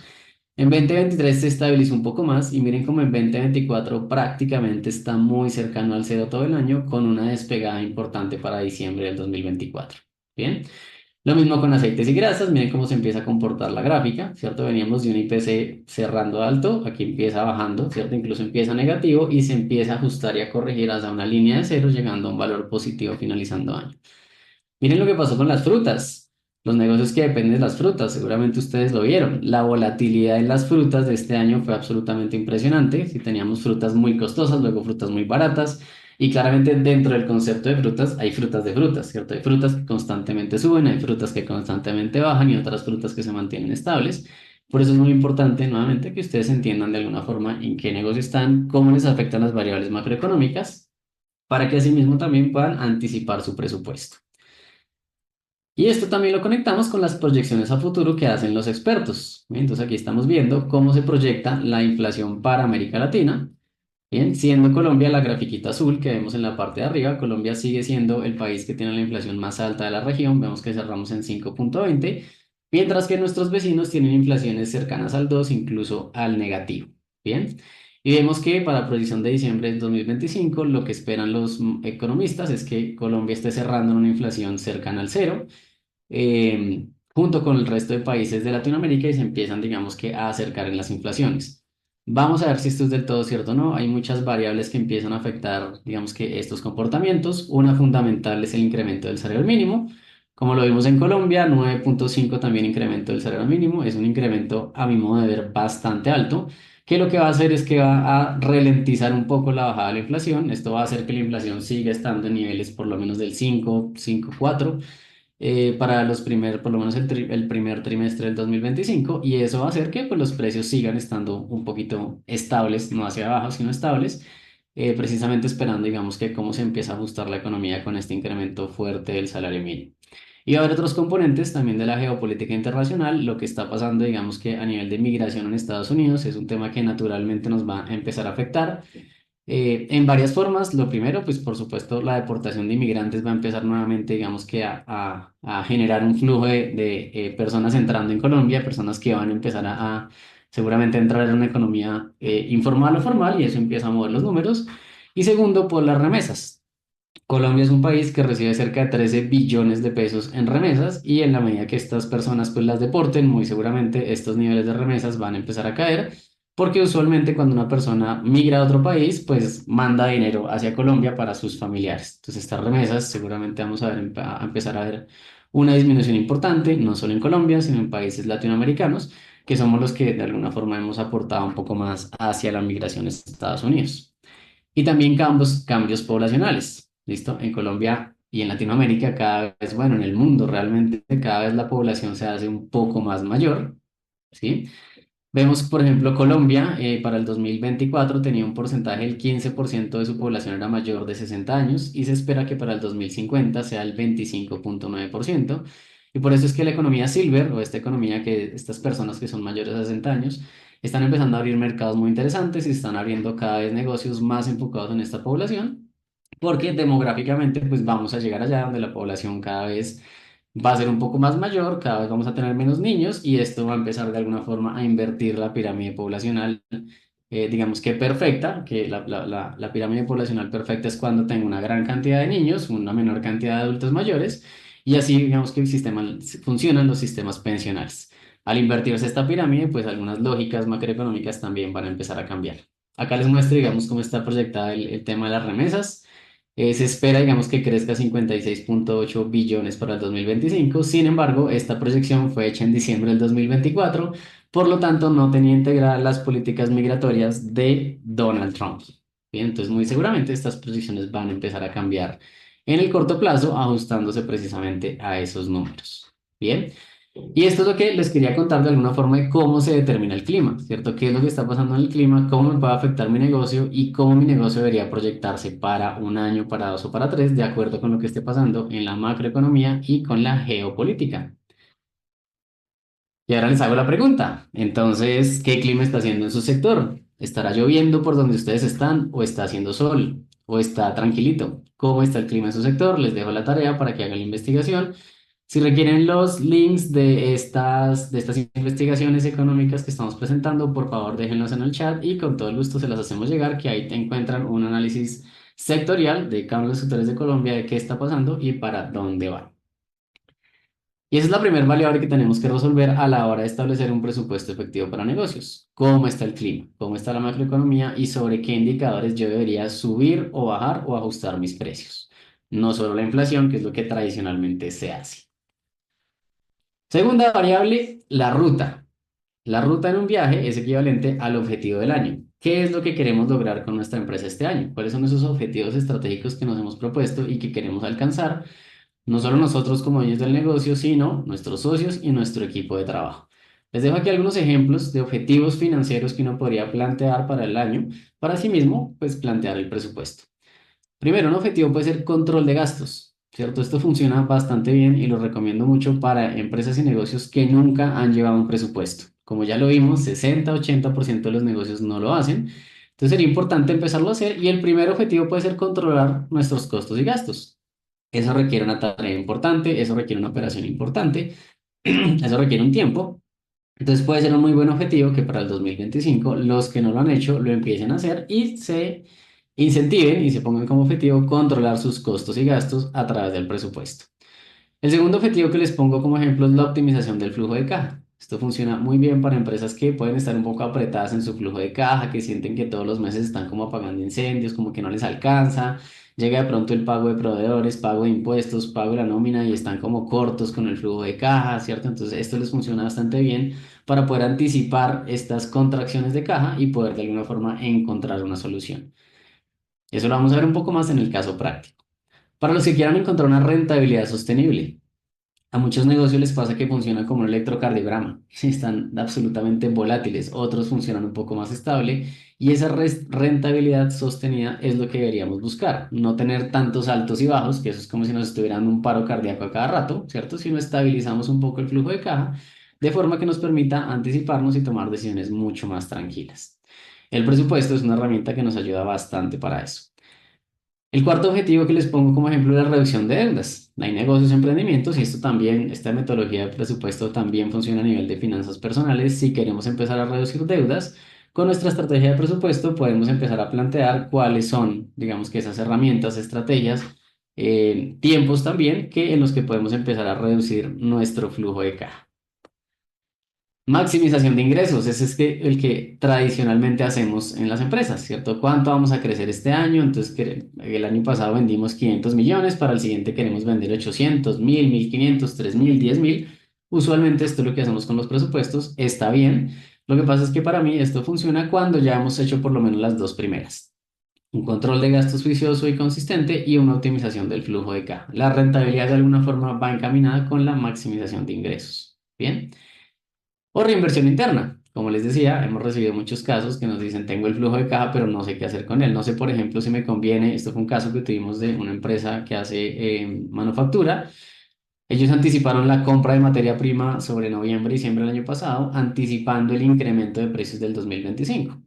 En 2023 se estabilizó un poco más y miren cómo en 2024 prácticamente está muy cercano al cero todo el año con una despegada importante para diciembre del 2024. Bien. Lo mismo con aceites y grasas, miren cómo se empieza a comportar la gráfica, ¿cierto? Veníamos de un IPC cerrando alto, aquí empieza bajando, ¿cierto? Incluso empieza negativo y se empieza a ajustar y a corregir hasta una línea de cero, llegando a un valor positivo finalizando año. Miren lo que pasó con las frutas, los negocios que dependen de las frutas, seguramente ustedes lo vieron. La volatilidad en las frutas de este año fue absolutamente impresionante. Si teníamos frutas muy costosas, luego frutas muy baratas. Y claramente dentro del concepto de frutas hay frutas de frutas, ¿cierto? Hay frutas que constantemente suben, hay frutas que constantemente bajan y otras frutas que se mantienen estables. Por eso es muy importante, nuevamente, que ustedes entiendan de alguna forma en qué negocio están, cómo les afectan las variables macroeconómicas, para que asimismo también puedan anticipar su presupuesto. Y esto también lo conectamos con las proyecciones a futuro que hacen los expertos. Bien, entonces aquí estamos viendo cómo se proyecta la inflación para América Latina. Bien, siendo Colombia la grafiquita azul que vemos en la parte de arriba, Colombia sigue siendo el país que tiene la inflación más alta de la región. Vemos que cerramos en 5,20, mientras que nuestros vecinos tienen inflaciones cercanas al 2, incluso al negativo. Bien. Y vemos que para la proyección de diciembre del 2025, lo que esperan los economistas es que Colombia esté cerrando en una inflación cercana al cero, junto con el resto de países de Latinoamérica y se empiezan, digamos que, a acercar en las inflaciones. Vamos a ver si esto es del todo cierto o no. Hay muchas variables que empiezan a afectar, digamos que, estos comportamientos. Una fundamental es el incremento del salario mínimo. Como lo vimos en Colombia, 9,5 también incremento del salario mínimo. Es un incremento, a mi modo de ver, bastante alto, que lo que va a hacer es que va a ralentizar un poco la bajada de la inflación. Esto va a hacer que la inflación siga estando en niveles por lo menos del 5, 5,4 para por lo menos el primer trimestre del 2025 y eso va a hacer que pues, los precios sigan estando un poquito estables, no hacia abajo, sino estables, precisamente esperando, digamos, que cómo se empieza a ajustar la economía con este incremento fuerte del salario mínimo. Y va a haber otros componentes también de la geopolítica internacional, lo que está pasando, digamos que a nivel de migración en Estados Unidos es un tema que naturalmente nos va a empezar a afectar en varias formas. Lo primero, pues por supuesto, la deportación de inmigrantes va a empezar nuevamente, digamos que a generar un flujo de personas entrando en Colombia, personas que van a empezar seguramente entrar en una economía informal o formal y eso empieza a mover los números. Y segundo, por las remesas. Colombia es un país que recibe cerca de 13 billones de pesos en remesas y en la medida que estas personas pues las deporten, muy seguramente estos niveles de remesas van a empezar a caer porque usualmente cuando una persona migra a otro país pues manda dinero hacia Colombia para sus familiares. Entonces estas remesas seguramente vamos a ver, a empezar a ver una disminución importante, no solo en Colombia, sino en países latinoamericanos, que somos los que de alguna forma hemos aportado un poco más hacia la migración a Estados Unidos. Y también cambios poblacionales, ¿listo? En Colombia y en Latinoamérica cada vez, bueno, en el mundo realmente cada vez la población se hace un poco más mayor, ¿sí? Vemos, por ejemplo, Colombia para el 2024 tenía un porcentaje del 15% de su población era mayor de 60 años y se espera que para el 2050 sea el 25,9%. Y por eso es que la economía silver o esta economía que estas personas que son mayores de 60 años están empezando a abrir mercados muy interesantes y están abriendo cada vez negocios más enfocados en esta población porque demográficamente pues vamos a llegar allá donde la población cada vez va a ser un poco más mayor, cada vez vamos a tener menos niños y esto va a empezar de alguna forma a invertir la pirámide poblacional, digamos que perfecta, que la pirámide poblacional perfecta es cuando tengo una gran cantidad de niños, una menor cantidad de adultos mayores y así digamos que funcionan los sistemas pensionales. Al invertirse esta pirámide, pues algunas lógicas macroeconómicas también van a empezar a cambiar. Acá les muestro, digamos, cómo está proyectada el tema de las remesas. Se espera, digamos, que crezca 56,8 billones para el 2025. Sin embargo, esta proyección fue hecha en diciembre del 2024, por lo tanto, no tenía integradas las políticas migratorias de Donald Trump. Bien, entonces, muy seguramente estas proyecciones van a empezar a cambiar en el corto plazo, ajustándose precisamente a esos números. Bien. Y esto es lo que les quería contar de alguna forma de cómo se determina el clima, ¿cierto? ¿Qué es lo que está pasando en el clima? ¿Cómo me puede afectar mi negocio? Y cómo mi negocio debería proyectarse para un año, para dos o para tres, de acuerdo con lo que esté pasando en la macroeconomía y con la geopolítica. Y ahora les hago la pregunta. Entonces, ¿qué clima está haciendo en su sector? ¿Estará lloviendo por donde ustedes están o está haciendo sol o está tranquilito? ¿Cómo está el clima en su sector? Les dejo la tarea para que hagan la investigación. Si requieren los links de estas investigaciones económicas que estamos presentando, por favor déjenlos en el chat y con todo el gusto se las hacemos llegar, que ahí te encuentran un análisis sectorial de cada uno de los sectores de Colombia, de qué está pasando y para dónde va. Y esa es la primera variable que tenemos que resolver a la hora de establecer un presupuesto efectivo para negocios. ¿Cómo está el clima? ¿Cómo está la macroeconomía? Y sobre qué indicadores yo debería subir o bajar o ajustar mis precios. No solo la inflación, que es lo que tradicionalmente se hace. Segunda variable, la ruta. La ruta en un viaje es equivalente al objetivo del año. ¿Qué es lo que queremos lograr con nuestra empresa este año? ¿Cuáles son esos objetivos estratégicos que nos hemos propuesto y que queremos alcanzar? No solo nosotros como dueños del negocio, sino nuestros socios y nuestro equipo de trabajo. Les dejo aquí algunos ejemplos de objetivos financieros que uno podría plantear para el año, para sí mismo, pues plantear el presupuesto. Primero, un objetivo puede ser control de gastos, ¿cierto? Esto funciona bastante bien y lo recomiendo mucho para empresas y negocios que nunca han llevado un presupuesto. Como ya lo vimos, 60-80% de los negocios no lo hacen. Entonces sería importante empezarlo a hacer y el primer objetivo puede ser controlar nuestros costos y gastos. Eso requiere una tarea importante, eso requiere una operación importante, eso requiere un tiempo. Entonces puede ser un muy buen objetivo que para el 2025 los que no lo han hecho lo empiecen a hacer y se incentiven y se pongan como objetivo controlar sus costos y gastos a través del presupuesto. El segundo objetivo que les pongo como ejemplo es la optimización del flujo de caja. Esto funciona muy bien para empresas que pueden estar un poco apretadas en su flujo de caja, que sienten que todos los meses están como apagando incendios, como que no les alcanza. Llega de pronto el pago de proveedores, pago de impuestos, pago de la nómina y están como cortos con el flujo de caja, ¿cierto? Entonces esto les funciona bastante bien para poder anticipar estas contracciones de caja y poder de alguna forma encontrar una solución. Eso lo vamos a ver un poco más en el caso práctico. Para los que quieran encontrar una rentabilidad sostenible. A muchos negocios les pasa que funciona como un electrocardiograma, están absolutamente volátiles, otros funcionan un poco más estable y esa rentabilidad sostenida es lo que deberíamos buscar, no tener tantos altos y bajos, que eso es como si nos estuvieran dando un paro cardíaco a cada rato, ¿cierto? Sino estabilizamos un poco el flujo de caja de forma que nos permita anticiparnos y tomar decisiones mucho más tranquilas. El presupuesto es una herramienta que nos ayuda bastante para eso. El cuarto objetivo que les pongo como ejemplo es la reducción de deudas. Hay negocios, emprendimientos y esto también, esta metodología de presupuesto también funciona a nivel de finanzas personales. Si queremos empezar a reducir deudas, con nuestra estrategia de presupuesto podemos empezar a plantear cuáles son, digamos que esas herramientas, estrategias tiempos también que en los que podemos empezar a reducir nuestro flujo de caja. Maximización de ingresos, ese es el que tradicionalmente hacemos en las empresas, ¿cierto? ¿Cuánto vamos a crecer este año? Entonces, el año pasado vendimos 500 millones, para el siguiente queremos vender 800, 1000, 1500, 3000, 10.000. Usualmente esto es lo que hacemos con los presupuestos, está bien. Lo que pasa es que para mí esto funciona cuando ya hemos hecho por lo menos las dos primeras. Un control de gastos juicioso y consistente y una optimización del flujo de caja. La rentabilidad de alguna forma va encaminada con la maximización de ingresos. Bien. O reinversión interna. Como les decía, hemos recibido muchos casos que nos dicen, tengo el flujo de caja, pero no sé qué hacer con él. No sé, por ejemplo, si me conviene. Esto fue un caso que tuvimos de una empresa que hace manufactura. Ellos anticiparon la compra de materia prima sobre noviembre y diciembre del año pasado, anticipando el incremento de precios del 2025.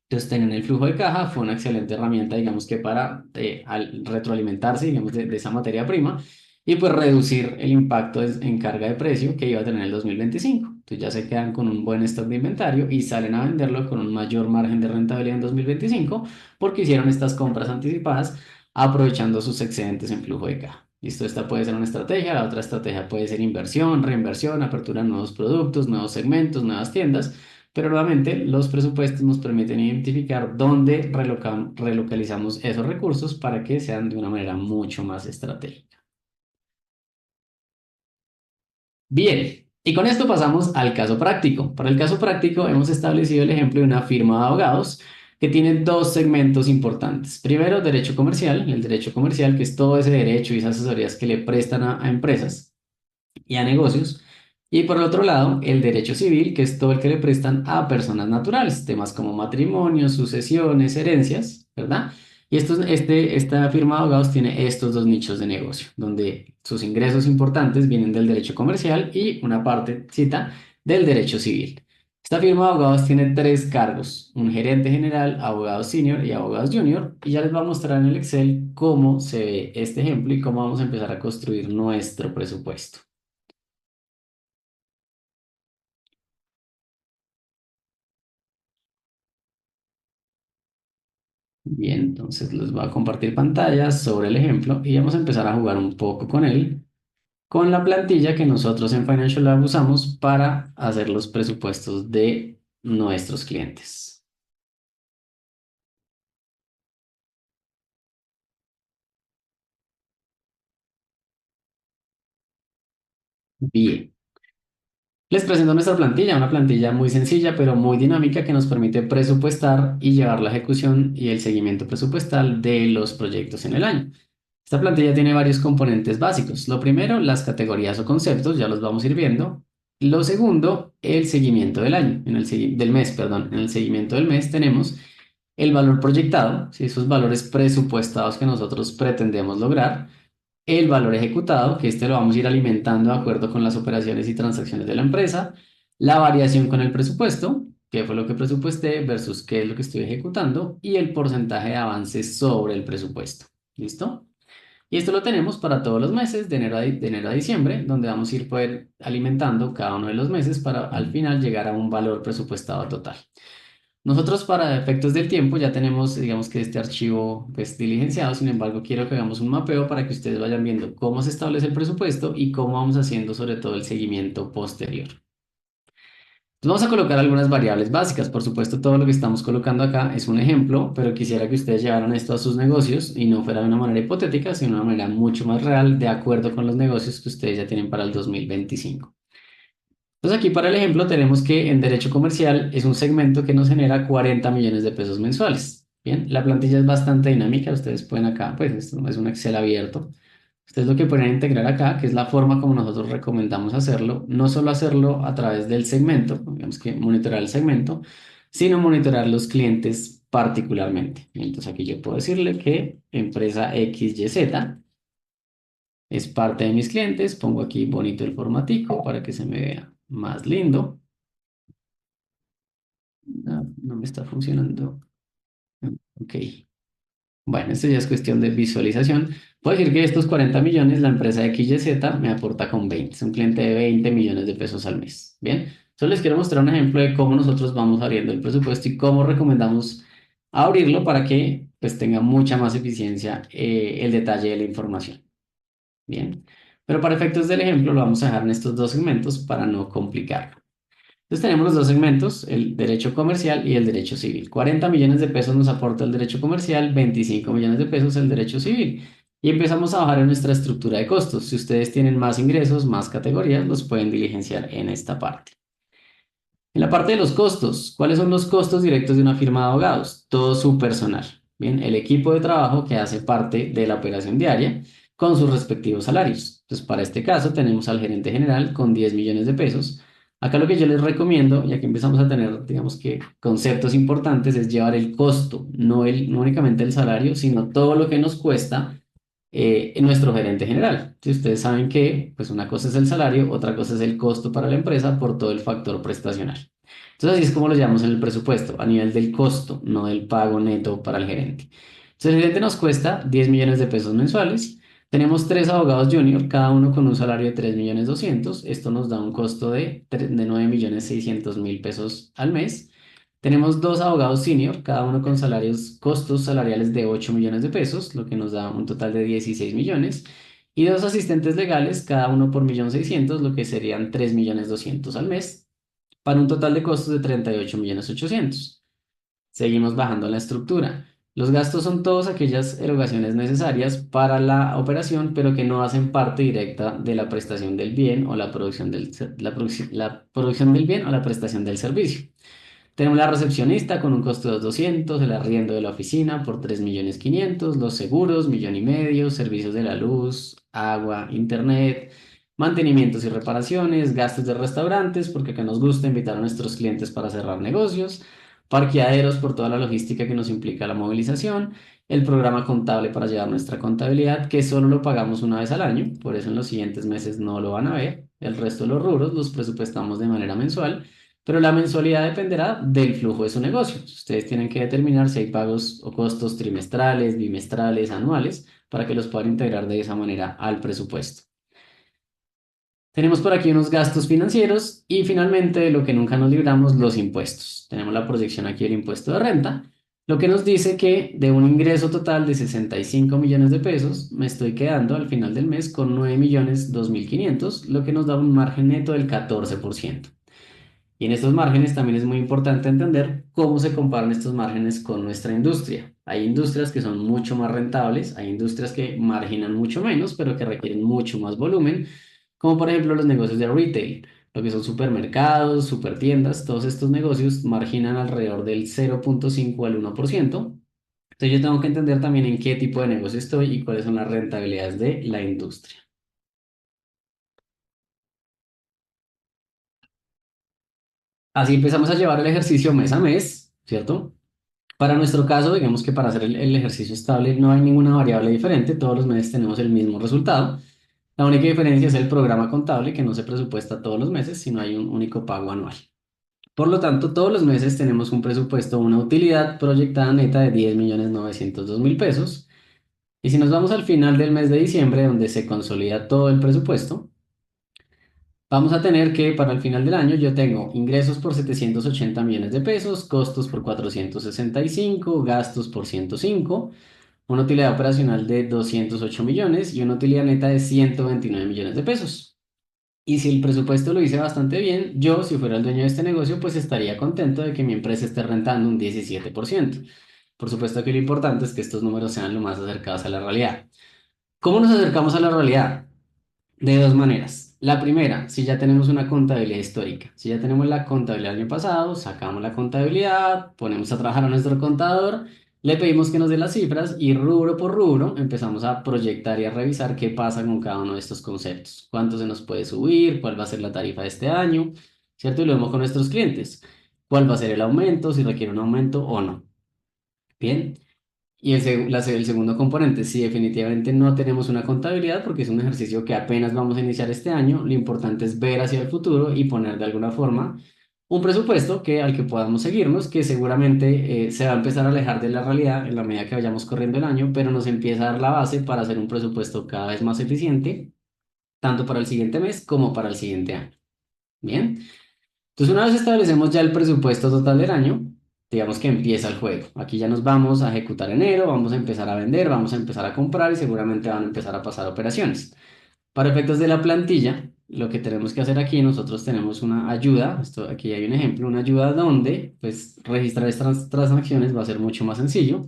Entonces, tener el flujo de caja fue una excelente herramienta, digamos que para retroalimentarse, digamos, de esa materia prima y pues reducir el impacto en carga de precio que iba a tener el 2025. Entonces, ya se quedan con un buen stock de inventario y salen a venderlo con un mayor margen de rentabilidad en 2025 porque hicieron estas compras anticipadas aprovechando sus excedentes en flujo de caja. Listo, esta puede ser una estrategia, la otra estrategia puede ser inversión, reinversión, apertura de nuevos productos, nuevos segmentos, nuevas tiendas. Pero nuevamente, los presupuestos nos permiten identificar dónde relocalizamos esos recursos para que sean de una manera mucho más estratégica. Bien, y con esto pasamos al caso práctico. Para el caso práctico hemos establecido el ejemplo de una firma de abogados que tiene dos segmentos importantes. Primero, derecho comercial, el derecho comercial, que es todo ese derecho y esas asesorías que le prestan a empresas y a negocios. Y por el otro lado, el derecho civil, que es todo el que le prestan a personas naturales, temas como matrimonios, sucesiones, herencias, ¿verdad? Y esta firma de abogados tiene estos dos nichos de negocio, donde sus ingresos importantes vienen del derecho comercial y una partecita del derecho civil. Esta firma de abogados tiene tres cargos, un gerente general, abogados senior y abogados junior, y ya les voy a mostrar en el Excel cómo se ve este ejemplo y cómo vamos a empezar a construir nuestro presupuesto. Bien, entonces les voy a compartir pantalla sobre el ejemplo y vamos a empezar a jugar un poco con él, con la plantilla que nosotros en Financial Lab usamos para hacer los presupuestos de nuestros clientes. Bien, les presento nuestra plantilla, una plantilla muy sencilla pero muy dinámica que nos permite presupuestar y llevar la ejecución y el seguimiento presupuestal de los proyectos en el año. Esta plantilla tiene varios componentes básicos. Lo primero, las categorías o conceptos, ya los vamos a ir viendo. Lo segundo, el seguimiento del año, del mes, perdón. En el seguimiento del mes tenemos el valor proyectado, ¿sí? Esos valores presupuestados que nosotros pretendemos lograr. El valor ejecutado, que este lo vamos a ir alimentando de acuerdo con las operaciones y transacciones de la empresa. La variación con el presupuesto, qué fue lo que presupuesté versus qué es lo que estoy ejecutando. Y el porcentaje de avance sobre el presupuesto. ¿Listo? Y esto lo tenemos para todos los meses, de enero a diciembre, donde vamos a ir poder alimentando cada uno de los meses para al final llegar a un valor presupuestado total. Nosotros para efectos del tiempo ya tenemos, digamos que este archivo pues diligenciado, sin embargo quiero que hagamos un mapeo para que ustedes vayan viendo cómo se establece el presupuesto y cómo vamos haciendo sobre todo el seguimiento posterior. Vamos a colocar algunas variables básicas. Por supuesto, todo lo que estamos colocando acá es un ejemplo, pero quisiera que ustedes llevaran esto a sus negocios y no fuera de una manera hipotética, sino de una manera mucho más real, de acuerdo con los negocios que ustedes ya tienen para el 2025. Entonces, aquí para el ejemplo tenemos que en derecho comercial es un segmento que nos genera 40 millones de pesos mensuales. Bien, la plantilla es bastante dinámica. Ustedes pueden acá, pues esto es un Excel abierto. Ustedes lo que pueden integrar acá, que es la forma como nosotros recomendamos hacerlo, no solo hacerlo a través del segmento, digamos que monitorar el segmento, sino monitorar los clientes particularmente. Entonces aquí yo puedo decirle que empresa XYZ es parte de mis clientes, pongo aquí bonito el formatico para que se me vea más lindo. No, no me está funcionando. Ok. Bueno, esto ya es cuestión de visualización. Puedo decir que estos 40 millones, la empresa XYZ me aporta con 20. Es un cliente de 20 millones de pesos al mes. Bien, solo les quiero mostrar un ejemplo de cómo nosotros vamos abriendo el presupuesto y cómo recomendamos abrirlo para que pues tenga mucha más eficiencia el detalle de la información. Bien, pero para efectos del ejemplo lo vamos a dejar en estos dos segmentos para no complicarlo. Entonces tenemos los dos segmentos, el derecho comercial y el derecho civil. 40 millones de pesos nos aporta el derecho comercial, 25 millones de pesos el derecho civil. Y empezamos a bajar en nuestra estructura de costos. Si ustedes tienen más ingresos, más categorías, los pueden diligenciar en esta parte. En la parte de los costos, ¿cuáles son los costos directos de una firma de abogados? Todo su personal. Bien, el equipo de trabajo que hace parte de la operación diaria con sus respectivos salarios. Entonces, para este caso tenemos al gerente general con 10 millones de pesos. Acá lo que yo les recomiendo, ya que empezamos a tener, digamos que conceptos importantes, es llevar el costo, no únicamente el salario, sino todo lo que nos cuesta nuestro gerente general. Si ustedes saben que, pues una cosa es el salario, otra cosa es el costo para la empresa por todo el factor prestacional. Entonces, así es como lo llamamos en el presupuesto, a nivel del costo, no del pago neto para el gerente. Entonces, el gerente nos cuesta 10 millones de pesos mensuales. Tenemos tres abogados junior, cada uno con un salario de 3 millones 200. Esto nos da un costo de 9 millones 600 mil pesos al mes. Tenemos dos abogados senior, cada uno con costos salariales de 8 millones de pesos, lo que nos da un total de 16 millones. Y dos asistentes legales, cada uno por 1.600.000, lo que serían 3 millones 200 al mes, para un total de costos de 38 millones 800. Seguimos bajando la estructura. Los gastos son todas aquellas erogaciones necesarias para la operación, pero que no hacen parte directa de la prestación del bien o la producción la producción del bien o la prestación del servicio. Tenemos la recepcionista con un costo de 200, el arriendo de la oficina por 3 millones 500, los seguros, 1.500.000, servicios de la luz, agua, internet, mantenimientos y reparaciones, gastos de restaurantes, porque acá nos gusta invitar a nuestros clientes para cerrar negocios, parqueaderos por toda la logística que nos implica la movilización, el programa contable para llevar nuestra contabilidad, que solo lo pagamos una vez al año, por eso en los siguientes meses no lo van a ver. El resto de los rubros los presupuestamos de manera mensual, pero la mensualidad dependerá del flujo de su negocio. Ustedes tienen que determinar si hay pagos o costos trimestrales, bimestrales, anuales, para que los puedan integrar de esa manera al presupuesto. Tenemos por aquí unos gastos financieros y finalmente, de lo que nunca nos libramos, los impuestos. Tenemos la proyección aquí del impuesto de renta, lo que nos dice que de un ingreso total de 65 millones de pesos, me estoy quedando al final del mes con 9 millones 2.500, lo que nos da un margen neto del 14%. Y en estos márgenes también es muy importante entender cómo se comparan estos márgenes con nuestra industria. Hay industrias que son mucho más rentables, hay industrias que marginan mucho menos, pero que requieren mucho más volumen, como por ejemplo los negocios de retail, lo que son supermercados, supertiendas, todos estos negocios marginan alrededor del 0.5 al 1%. Entonces yo tengo que entender también en qué tipo de negocio estoy y cuáles son las rentabilidades de la industria. Así empezamos a llevar el ejercicio mes a mes, ¿cierto? Para nuestro caso, digamos que para hacer el ejercicio estable no hay ninguna variable diferente, todos los meses tenemos el mismo resultado. La única diferencia es el programa contable que no se presupuesta todos los meses, sino hay un único pago anual. Por lo tanto, todos los meses tenemos un presupuesto, una utilidad proyectada neta de 10.902.000 pesos. Y si nos vamos al final del mes de diciembre, donde se consolida todo el presupuesto, vamos a tener que para el final del año yo tengo ingresos por 780 millones de pesos, costos por 465, gastos por 105, una utilidad operacional de 208 millones y una utilidad neta de 129 millones de pesos. Y si el presupuesto lo hice bastante bien, yo, si fuera el dueño de este negocio, pues estaría contento de que mi empresa esté rentando un 17%. Por supuesto que lo importante es que estos números sean lo más acercados a la realidad. ¿Cómo nos acercamos a la realidad? De dos maneras. La primera, si ya tenemos una contabilidad histórica. Si ya tenemos la contabilidad del año pasado, sacamos la contabilidad, ponemos a trabajar a nuestro contador, le pedimos que nos dé las cifras y rubro por rubro empezamos a proyectar y a revisar qué pasa con cada uno de estos conceptos. Cuánto se nos puede subir, cuál va a ser la tarifa de este año, ¿cierto? Y lo vemos con nuestros clientes. ¿Cuál va a ser el aumento, si requiere un aumento o no? Bien. Y el segundo componente, si definitivamente no tenemos una contabilidad, porque es un ejercicio que apenas vamos a iniciar este año, lo importante es ver hacia el futuro y poner de alguna forma un presupuesto al que podamos seguirnos, que seguramente se va a empezar a alejar de la realidad en la medida que vayamos corriendo el año, pero nos empieza a dar la base para hacer un presupuesto cada vez más eficiente, tanto para el siguiente mes como para el siguiente año. Bien, entonces una vez establecemos ya el presupuesto total del año, digamos que empieza el juego. Aquí ya nos vamos a ejecutar enero, vamos a empezar a vender, vamos a empezar a comprar y seguramente van a empezar a pasar operaciones. Para efectos de la plantilla, lo que tenemos que hacer aquí, nosotros tenemos una ayuda, esto, aquí hay un ejemplo, una ayuda donde pues registrar estas transacciones va a ser mucho más sencillo.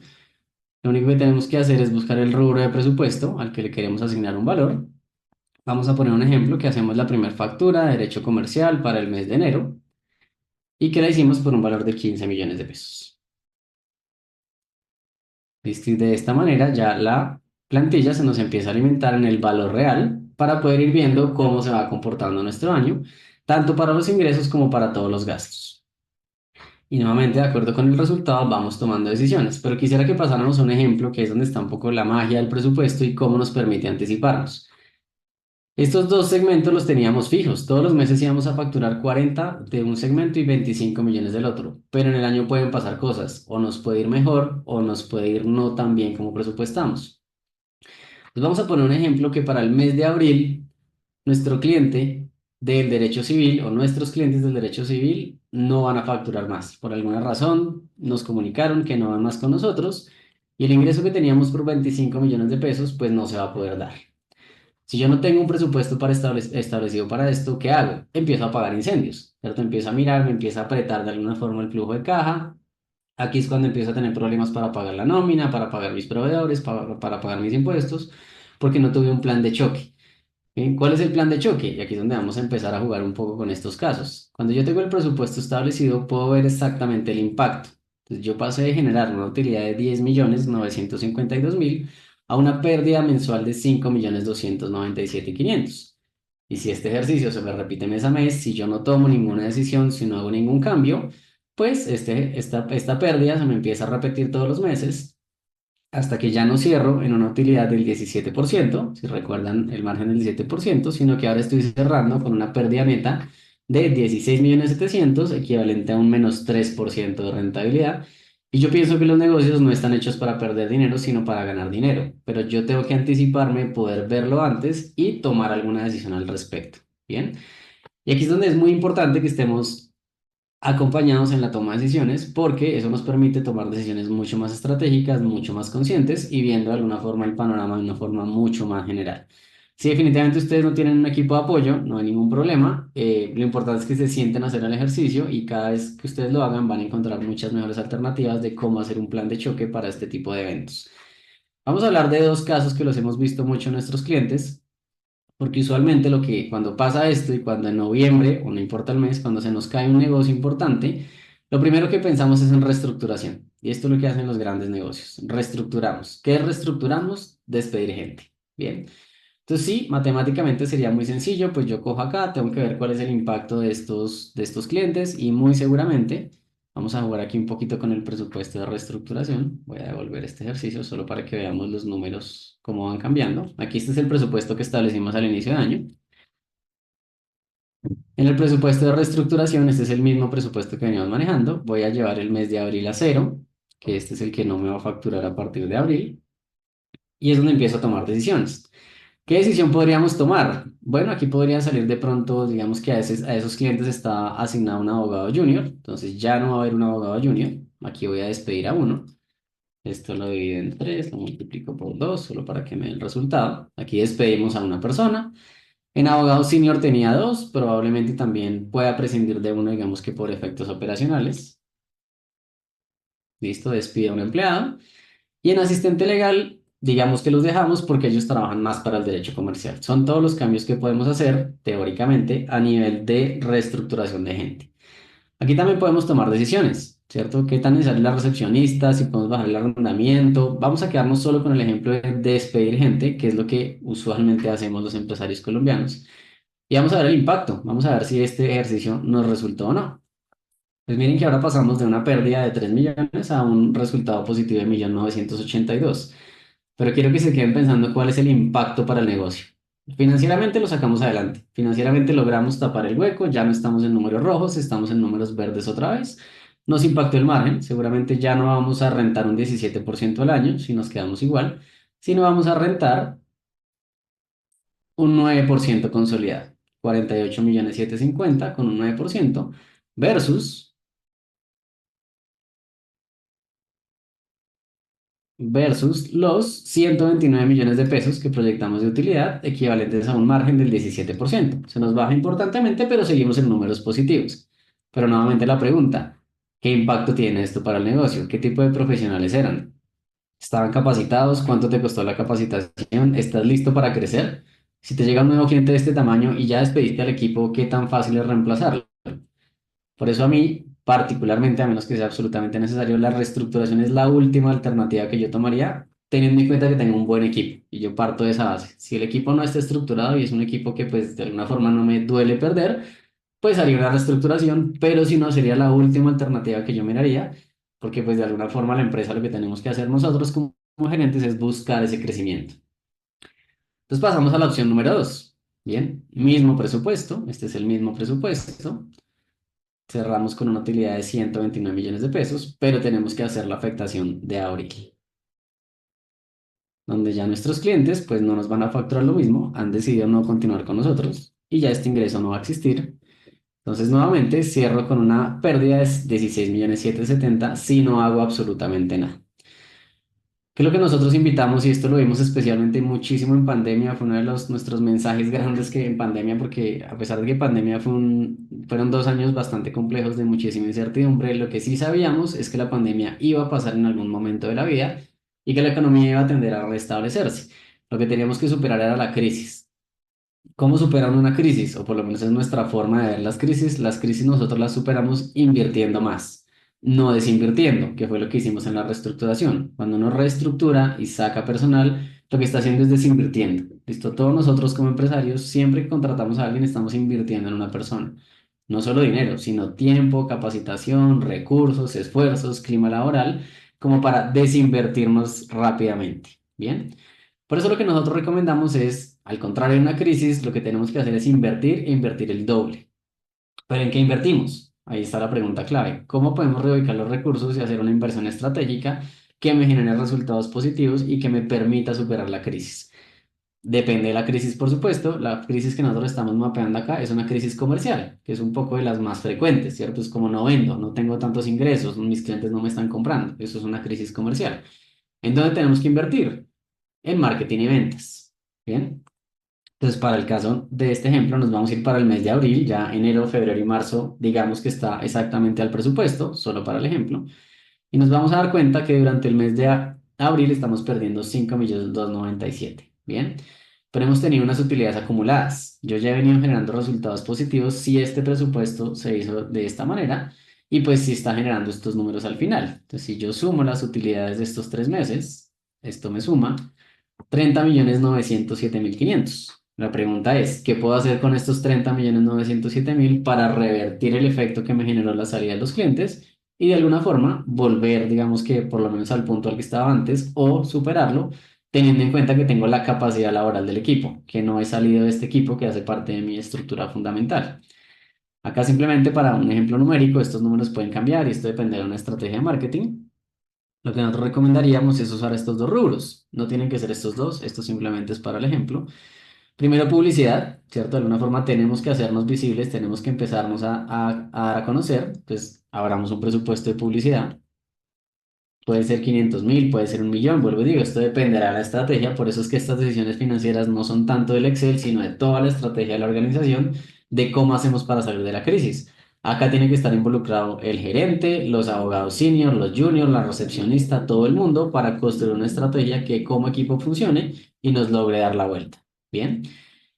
Lo único que tenemos que hacer es buscar el rubro de presupuesto al que le queremos asignar un valor. Vamos a poner un ejemplo que hacemos la primera factura de derecho comercial para el mes de enero y que la hicimos por un valor de 15 millones de pesos. Listo, y de esta manera ya la plantilla se nos empieza a alimentar en el valor real para poder ir viendo cómo se va comportando nuestro año, tanto para los ingresos como para todos los gastos. Y nuevamente, de acuerdo con el resultado, vamos tomando decisiones. Pero quisiera que pasáramos a un ejemplo que es donde está un poco la magia del presupuesto y cómo nos permite anticiparnos. Estos dos segmentos los teníamos fijos. Todos los meses íbamos a facturar 40 de un segmento y 25 millones del otro. Pero en el año pueden pasar cosas. O nos puede ir mejor o nos puede ir no tan bien como presupuestamos. Entonces vamos a poner un ejemplo que para el mes de abril, nuestro cliente del derecho civil o nuestros clientes del derecho civil no van a facturar más. Por alguna razón nos comunicaron que no van más con nosotros y el ingreso que teníamos por 25 millones de pesos pues no se va a poder dar. Si yo no tengo un presupuesto para establecido para esto, ¿qué hago? Empiezo a pagar incendios, ¿cierto? Empiezo a mirar, me empieza a apretar de alguna forma el flujo de caja. Aquí es cuando empiezo a tener problemas para pagar la nómina, para pagar mis proveedores, para pagar mis impuestos, porque no tuve un plan de choque. ¿Bien? ¿Cuál es el plan de choque? Y aquí es donde vamos a empezar a jugar un poco con estos casos. Cuando yo tengo el presupuesto establecido, puedo ver exactamente el impacto. Entonces, yo pasé de generar una utilidad de 10.952.000 a una pérdida mensual de 5.297.500. Y si este ejercicio se me repite mes a mes, si yo no tomo ninguna decisión, si no hago ningún cambio, pues esta pérdida se me empieza a repetir todos los meses hasta que ya no cierro en una utilidad del 17%, si recuerdan el margen del 17%, sino que ahora estoy cerrando con una pérdida neta de 16.700.000, equivalente a un menos 3% de rentabilidad. Y yo pienso que los negocios no están hechos para perder dinero, sino para ganar dinero, pero yo tengo que anticiparme, poder verlo antes y tomar alguna decisión al respecto. Bien, y aquí es donde es muy importante que estemos acompañados en la toma de decisiones, porque eso nos permite tomar decisiones mucho más estratégicas, mucho más conscientes y viendo de alguna forma el panorama de una forma mucho más general. Si definitivamente ustedes no tienen un equipo de apoyo, no hay ningún problema. Lo importante es que se sienten a hacer el ejercicio y cada vez que ustedes lo hagan van a encontrar muchas mejores alternativas de cómo hacer un plan de choque para este tipo de eventos. Vamos a hablar de dos casos que los hemos visto mucho en nuestros clientes. Porque usualmente lo que cuando pasa esto y cuando en noviembre, o no importa el mes, cuando se nos cae un negocio importante, lo primero que pensamos es en reestructuración. Y esto es lo que hacen los grandes negocios. Reestructuramos. ¿Qué reestructuramos? Despedir gente. Bien. Entonces sí, matemáticamente sería muy sencillo, pues yo cojo acá, tengo que ver cuál es el impacto de estos clientes y muy seguramente vamos a jugar aquí un poquito con el presupuesto de reestructuración. Voy a devolver este ejercicio solo para que veamos los números cómo van cambiando. Aquí este es el presupuesto que establecimos al inicio de año. En el presupuesto de reestructuración, este es el mismo presupuesto que veníamos manejando. Voy a llevar el mes de abril a cero, que este es el que no me va a facturar a partir de abril, y es donde empiezo a tomar decisiones. ¿Qué decisión podríamos tomar? Bueno, aquí podría salir de pronto, digamos que a esos clientes está asignado un abogado junior, entonces ya no va a haber un abogado junior. Aquí voy a despedir a uno. Esto lo divido en 3, lo multiplico por 2, solo para que me dé el resultado. Aquí despedimos a una persona. En abogado senior tenía dos, probablemente también pueda prescindir de uno, digamos que por efectos operacionales. Listo, despido a un empleado. Y en asistente legal, digamos que los dejamos porque ellos trabajan más para el derecho comercial. Son todos los cambios que podemos hacer, teóricamente, a nivel de reestructuración de gente. Aquí también podemos tomar decisiones, ¿cierto? ¿Qué tan necesaria es la recepcionista? Si podemos bajar el arrendamiento. Vamos a quedarnos solo con el ejemplo de despedir gente, que es lo que usualmente hacemos los empresarios colombianos. Y vamos a ver el impacto. Vamos a ver si este ejercicio nos resultó o no. Pues miren que ahora pasamos de una pérdida de 3 millones a un resultado positivo de 1.982.000. Pero quiero que se queden pensando cuál es el impacto para el negocio. Financieramente lo sacamos adelante. Financieramente logramos tapar el hueco, ya no estamos en números rojos, estamos en números verdes otra vez. Nos impactó el margen, seguramente ya no vamos a rentar un 17% al año si nos quedamos igual, sino vamos a rentar un 9% consolidado. 48.750.000 con un 9% versus versus los 129 millones de pesos que proyectamos de utilidad, equivalentes a un margen del 17%. Se nos baja importantemente, pero seguimos en números positivos. Pero nuevamente la pregunta, ¿qué impacto tiene esto para el negocio? ¿Qué tipo de profesionales eran? ¿Estaban capacitados? ¿Cuánto te costó la capacitación? ¿Estás listo para crecer? Si te llega un nuevo cliente de este tamaño y ya despediste al equipo, ¿qué tan fácil es reemplazarlo? Por eso a mí, particularmente, a menos que sea absolutamente necesario, la reestructuración es la última alternativa que yo tomaría, teniendo en cuenta que tengo un buen equipo. Y yo parto de esa base. Si el equipo no está estructurado y es un equipo que pues de alguna forma no me duele perder, pues haría una reestructuración, pero si no, sería la última alternativa que yo miraría, porque pues de alguna forma la empresa lo que tenemos que hacer nosotros como gerentes es buscar ese crecimiento. Entonces pasamos a la opción número 2. Bien, mismo presupuesto, este es el mismo presupuesto. Cerramos con una utilidad de 129 millones de pesos, pero tenemos que hacer la afectación de abril, donde ya nuestros clientes pues no nos van a facturar lo mismo, han decidido no continuar con nosotros y ya este ingreso no va a existir. Entonces nuevamente cierro con una pérdida de 16 millones 770 si no hago absolutamente nada. Que lo que nosotros invitamos, y esto lo vimos especialmente muchísimo en pandemia, fue uno de nuestros mensajes grandes que en pandemia, porque a pesar de que pandemia fueron 2 años bastante complejos de muchísima incertidumbre, lo que sí sabíamos es que la pandemia iba a pasar en algún momento de la vida y que la economía iba a tender a restablecerse. Lo que teníamos que superar era la crisis. ¿Cómo superar una crisis? O por lo menos es nuestra forma de ver las crisis. Las crisis nosotros las superamos invirtiendo más, no desinvirtiendo, que fue lo que hicimos en la reestructuración. Cuando uno reestructura y saca personal, lo que está haciendo es desinvirtiendo. Listo, todos nosotros como empresarios, siempre que contratamos a alguien, estamos invirtiendo en una persona. No solo dinero, sino tiempo, capacitación, recursos, esfuerzos, clima laboral, como para desinvertirnos rápidamente. Bien. Por eso lo que nosotros recomendamos es, al contrario de una crisis, lo que tenemos que hacer es invertir e invertir el doble. ¿Pero en qué invertimos? Ahí está la pregunta clave. ¿Cómo podemos reubicar los recursos y hacer una inversión estratégica que me genere resultados positivos y que me permita superar la crisis? Depende de la crisis, por supuesto. La crisis que nosotros estamos mapeando acá es una crisis comercial, que es un poco de las más frecuentes, ¿cierto? Es como no vendo, no tengo tantos ingresos, mis clientes no me están comprando. Eso es una crisis comercial. ¿En dónde tenemos que invertir? En marketing y ventas. Bien. Entonces, para el caso de este ejemplo, nos vamos a ir para el mes de abril, ya enero, febrero y marzo, digamos que está exactamente al presupuesto, solo para el ejemplo, y nos vamos a dar cuenta que durante el mes de abril estamos perdiendo 5.297.000. Bien, pero hemos tenido unas utilidades acumuladas. Yo ya he venido generando resultados positivos si este presupuesto se hizo de esta manera y pues si está generando estos números al final. Entonces, si yo sumo las utilidades de estos 3 meses, esto me suma 30.907.500. La pregunta es, ¿qué puedo hacer con estos 30.907.000 para revertir el efecto que me generó la salida de los clientes y de alguna forma volver, digamos que por lo menos al punto al que estaba antes o superarlo, teniendo en cuenta que tengo la capacidad laboral del equipo, que no he salido de este equipo que hace parte de mi estructura fundamental? Acá simplemente para un ejemplo numérico, estos números pueden cambiar y esto depende de una estrategia de marketing. Lo que nosotros recomendaríamos es usar estos dos rubros. No tienen que ser estos dos, esto simplemente es para el ejemplo. Primero, publicidad, ¿cierto? De alguna forma tenemos que hacernos visibles, tenemos que empezarnos a dar a conocer. Pues abramos un presupuesto de publicidad. Puede ser 500.000, puede ser 1.000.000, vuelvo y digo, esto dependerá de la estrategia. Por eso es que estas decisiones financieras no son tanto del Excel, sino de toda la estrategia de la organización, de cómo hacemos para salir de la crisis. Acá tiene que estar involucrado el gerente, los abogados senior, los juniors, la recepcionista, todo el mundo para construir una estrategia que como equipo funcione y nos logre dar la vuelta. Bien.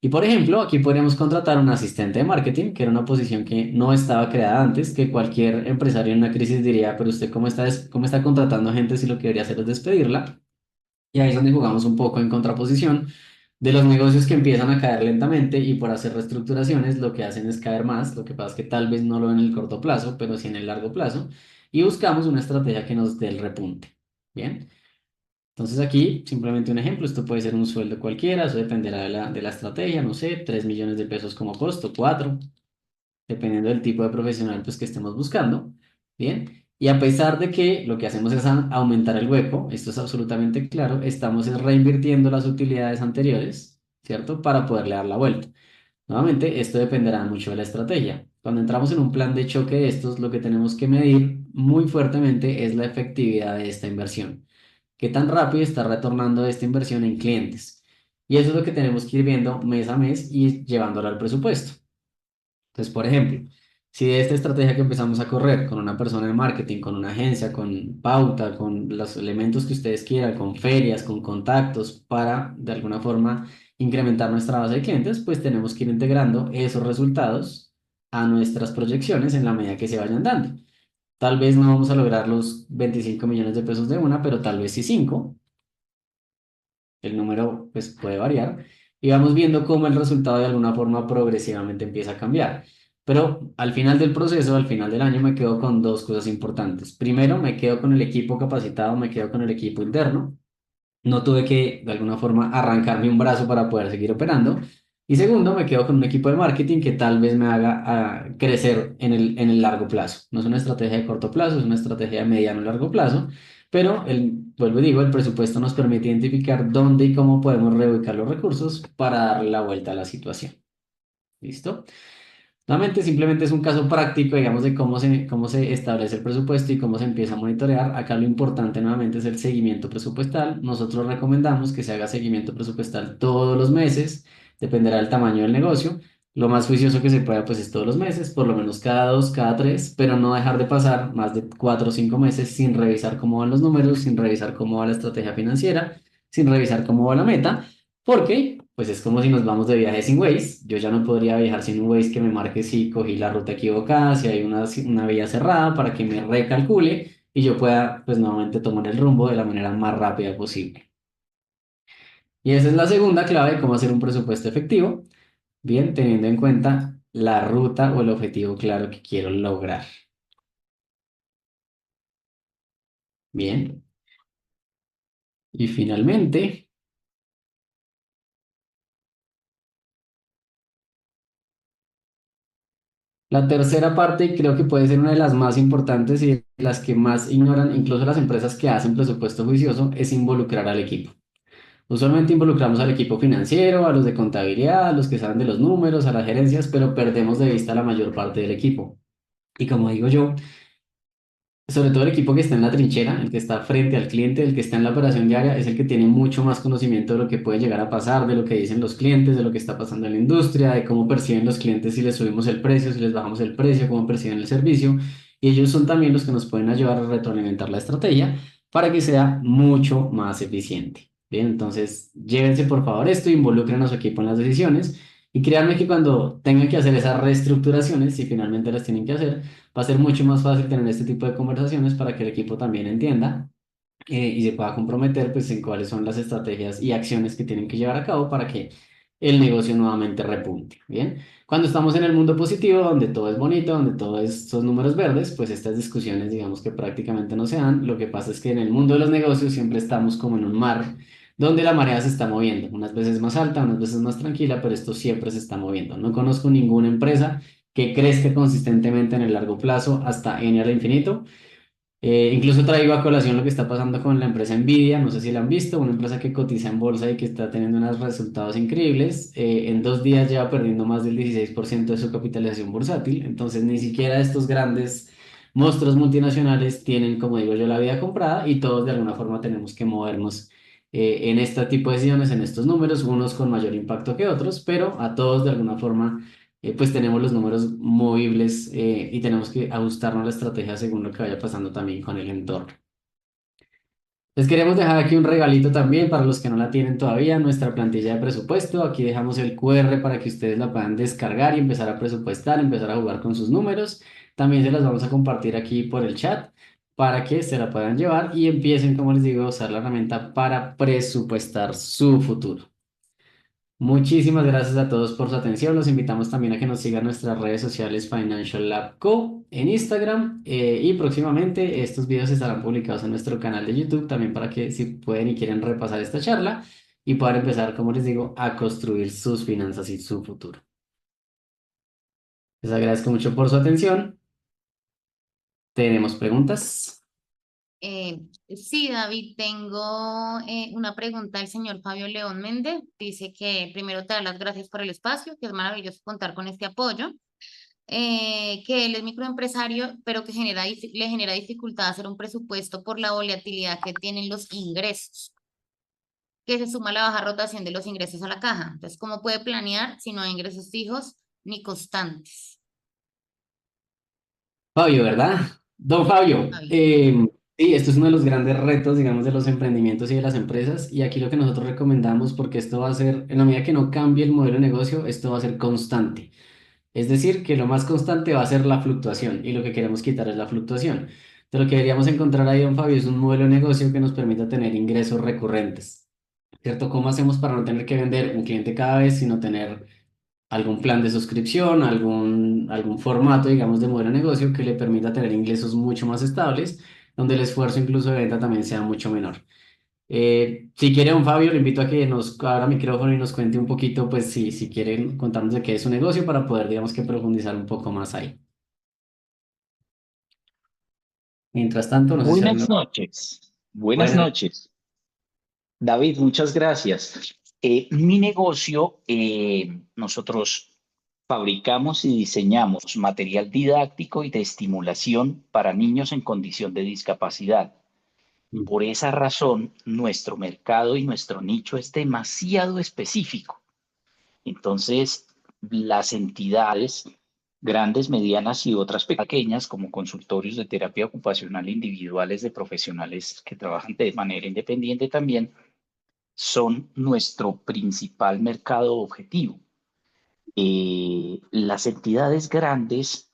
Y por ejemplo, aquí podríamos contratar un asistente de marketing, que era una posición que no estaba creada antes, que cualquier empresario en una crisis diría, pero usted cómo está contratando gente si lo que debería hacer es despedirla. Y ahí es donde jugamos un poco en contraposición de los negocios que empiezan a caer lentamente y por hacer reestructuraciones lo que hacen es caer más. Lo que pasa es que tal vez no lo en el corto plazo, pero sí en el largo plazo. Y buscamos una estrategia que nos dé el repunte. Bien. Entonces aquí simplemente un ejemplo, esto puede ser un sueldo cualquiera, eso dependerá de la estrategia, no sé, 3 millones de pesos como costo, 4, dependiendo del tipo de profesional pues, que estemos buscando. Bien, y a pesar de que lo que hacemos es aumentar el hueco, esto es absolutamente claro, estamos es reinvirtiendo las utilidades anteriores, ¿cierto? Para poderle dar la vuelta. Nuevamente, esto dependerá mucho de la estrategia. Cuando entramos en un plan de choque de estos, lo que tenemos que medir muy fuertemente es la efectividad de esta inversión. qué tan rápido está retornando esta inversión en clientes. Y eso es lo que tenemos que ir viendo mes a mes y llevándolo al presupuesto. Entonces, por ejemplo, si de esta estrategia que empezamos a correr con una persona de marketing, con una agencia, con pauta, con los elementos que ustedes quieran, con ferias, con contactos, para de alguna forma incrementar nuestra base de clientes, pues tenemos que ir integrando esos resultados a nuestras proyecciones en la medida que se vayan dando. Tal vez no vamos a lograr los 25 millones de pesos de una, pero tal vez sí 5. El número pues puede variar y vamos viendo cómo el resultado de alguna forma progresivamente empieza a cambiar. Pero al final del proceso, al final del año, me quedo con dos cosas importantes. Primero, me quedo con el equipo capacitado, me quedo con el equipo interno. No tuve que, de alguna forma, arrancarme un brazo para poder seguir operando. Y segundo, me quedo con un equipo de marketing que tal vez me haga crecer en el largo plazo. No es una estrategia de corto plazo, es una estrategia de mediano y largo plazo. Pero, vuelvo y digo, el presupuesto nos permite identificar dónde y cómo podemos reubicar los recursos para darle la vuelta a la situación. ¿Listo? Nuevamente, simplemente es un caso práctico, digamos, de cómo se establece el presupuesto y cómo se empieza a monitorear. Acá lo importante nuevamente es el seguimiento presupuestal. Nosotros recomendamos que se haga seguimiento presupuestal todos los meses, dependerá del tamaño del negocio. Lo más juicioso que se pueda, pues es todos los meses, por lo menos cada 2, cada 3, pero no dejar de pasar más de 4 o 5 meses sin revisar cómo van los números, sin revisar cómo va la estrategia financiera, sin revisar cómo va la meta. Porque, pues es como si nos vamos de viaje sin Waze. Yo ya no podría viajar sin un Waze que me marque si cogí la ruta equivocada, si hay una vía cerrada, para que me recalcule y yo pueda, pues nuevamente tomar el rumbo de la manera más rápida posible. Y esa es la segunda clave de cómo hacer un presupuesto efectivo, bien, teniendo en cuenta la ruta o el objetivo claro que quiero lograr. Bien. Y finalmente, la tercera parte, y creo que puede ser una de las más importantes y de las que más ignoran, incluso las empresas que hacen presupuesto juicioso, es involucrar al equipo. Usualmente involucramos al equipo financiero, a los de contabilidad, a los que saben de los números, a las gerencias, pero perdemos de vista la mayor parte del equipo. Y como digo yo, sobre todo el equipo que está en la trinchera, el que está frente al cliente, el que está en la operación diaria, es el que tiene mucho más conocimiento de lo que puede llegar a pasar, de lo que dicen los clientes, de lo que está pasando en la industria, de cómo perciben los clientes si les subimos el precio, si les bajamos el precio, cómo perciben el servicio. Y ellos son también los que nos pueden ayudar a retroalimentar la estrategia para que sea mucho más eficiente. Bien, entonces llévense por favor esto, involucren a su equipo en las decisiones y créanme que cuando tengan que hacer esas reestructuraciones, si finalmente las tienen que hacer, va a ser mucho más fácil tener este tipo de conversaciones para que el equipo también entienda y se pueda comprometer pues, en cuáles son las estrategias y acciones que tienen que llevar a cabo para que el negocio nuevamente repunte. Bien, cuando estamos en el mundo positivo, donde todo es bonito, donde todo son números verdes, pues estas discusiones digamos que prácticamente no se dan. Lo que pasa es que en el mundo de los negocios siempre estamos como en un mar donde la marea se está moviendo, unas veces más alta, unas veces más tranquila, pero esto siempre se está moviendo. No conozco ninguna empresa que crezca consistentemente en el largo plazo hasta n al infinito. Incluso traigo a colación lo que está pasando con la empresa Nvidia, no sé si la han visto, una empresa que cotiza en bolsa y que está teniendo unos resultados increíbles. En 2 días lleva perdiendo más del 16% de su capitalización bursátil, entonces ni siquiera estos grandes monstruos multinacionales tienen, como digo yo, la vida comprada y todos de alguna forma tenemos que movernos en este tipo de decisiones, en estos números, unos con mayor impacto que otros, pero a todos de alguna forma pues tenemos los números movibles y tenemos que ajustarnos la estrategia según lo que vaya pasando también con el entorno. Les queremos dejar aquí un regalito también para los que no la tienen todavía, nuestra plantilla de presupuesto. Aquí dejamos el QR para que ustedes la puedan descargar y empezar a presupuestar, empezar a jugar con sus números. También se las vamos a compartir aquí por el chat para que se la puedan llevar y empiecen, como les digo, a usar la herramienta para presupuestar su futuro. Muchísimas gracias a todos por su atención. Los invitamos también a que nos sigan en nuestras redes sociales Financial Lab Co. en Instagram y próximamente estos videos estarán publicados en nuestro canal de YouTube también para que si pueden y quieren repasar esta charla y puedan empezar, como les digo, a construir sus finanzas y su futuro. Les agradezco mucho por su atención. ¿Tenemos preguntas? Sí, David, tengo una pregunta del señor Fabio León Méndez. Dice que primero te da las gracias por el espacio, que es maravilloso contar con este apoyo. que él es microempresario, pero que le genera dificultad hacer un presupuesto por la volatilidad que tienen los ingresos, que se suma a la baja rotación de los ingresos a la caja. Entonces, ¿cómo puede planear si no hay ingresos fijos ni constantes? Fabio, ¿verdad? Don Fabio, Javi. sí, esto es uno de los grandes retos, digamos, de los emprendimientos y de las empresas. Y aquí lo que nosotros recomendamos, porque esto va a ser, en la medida que no cambie el modelo de negocio, esto va a ser constante. Es decir, que lo más constante va a ser la fluctuación y lo que queremos quitar es la fluctuación. De lo que deberíamos encontrar ahí, don Fabio, es un modelo de negocio que nos permita tener ingresos recurrentes. ¿Cierto? ¿Cómo hacemos para no tener que vender un cliente cada vez, sino tener algún plan de suscripción, algún formato, digamos, de modelo de negocio que le permita tener ingresos mucho más estables, donde el esfuerzo incluso de venta también sea mucho menor? Si quiere, don Fabio, le invito a que nos abra micrófono y nos cuente un poquito, pues si quieren contarnos de qué es su negocio para poder, digamos que profundizar un poco más ahí. Mientras tanto, no sé si Buenas alguno... noches, buenas Bueno, noches. David, muchas gracias. Mi negocio, nosotros fabricamos y diseñamos material didáctico y de estimulación para niños en condición de discapacidad. Por esa razón, nuestro mercado y nuestro nicho es demasiado específico. Entonces, las entidades grandes, medianas y otras pequeñas, como consultorios de terapia ocupacional individuales de profesionales que trabajan de manera independiente también, son nuestro principal mercado objetivo. Las entidades grandes,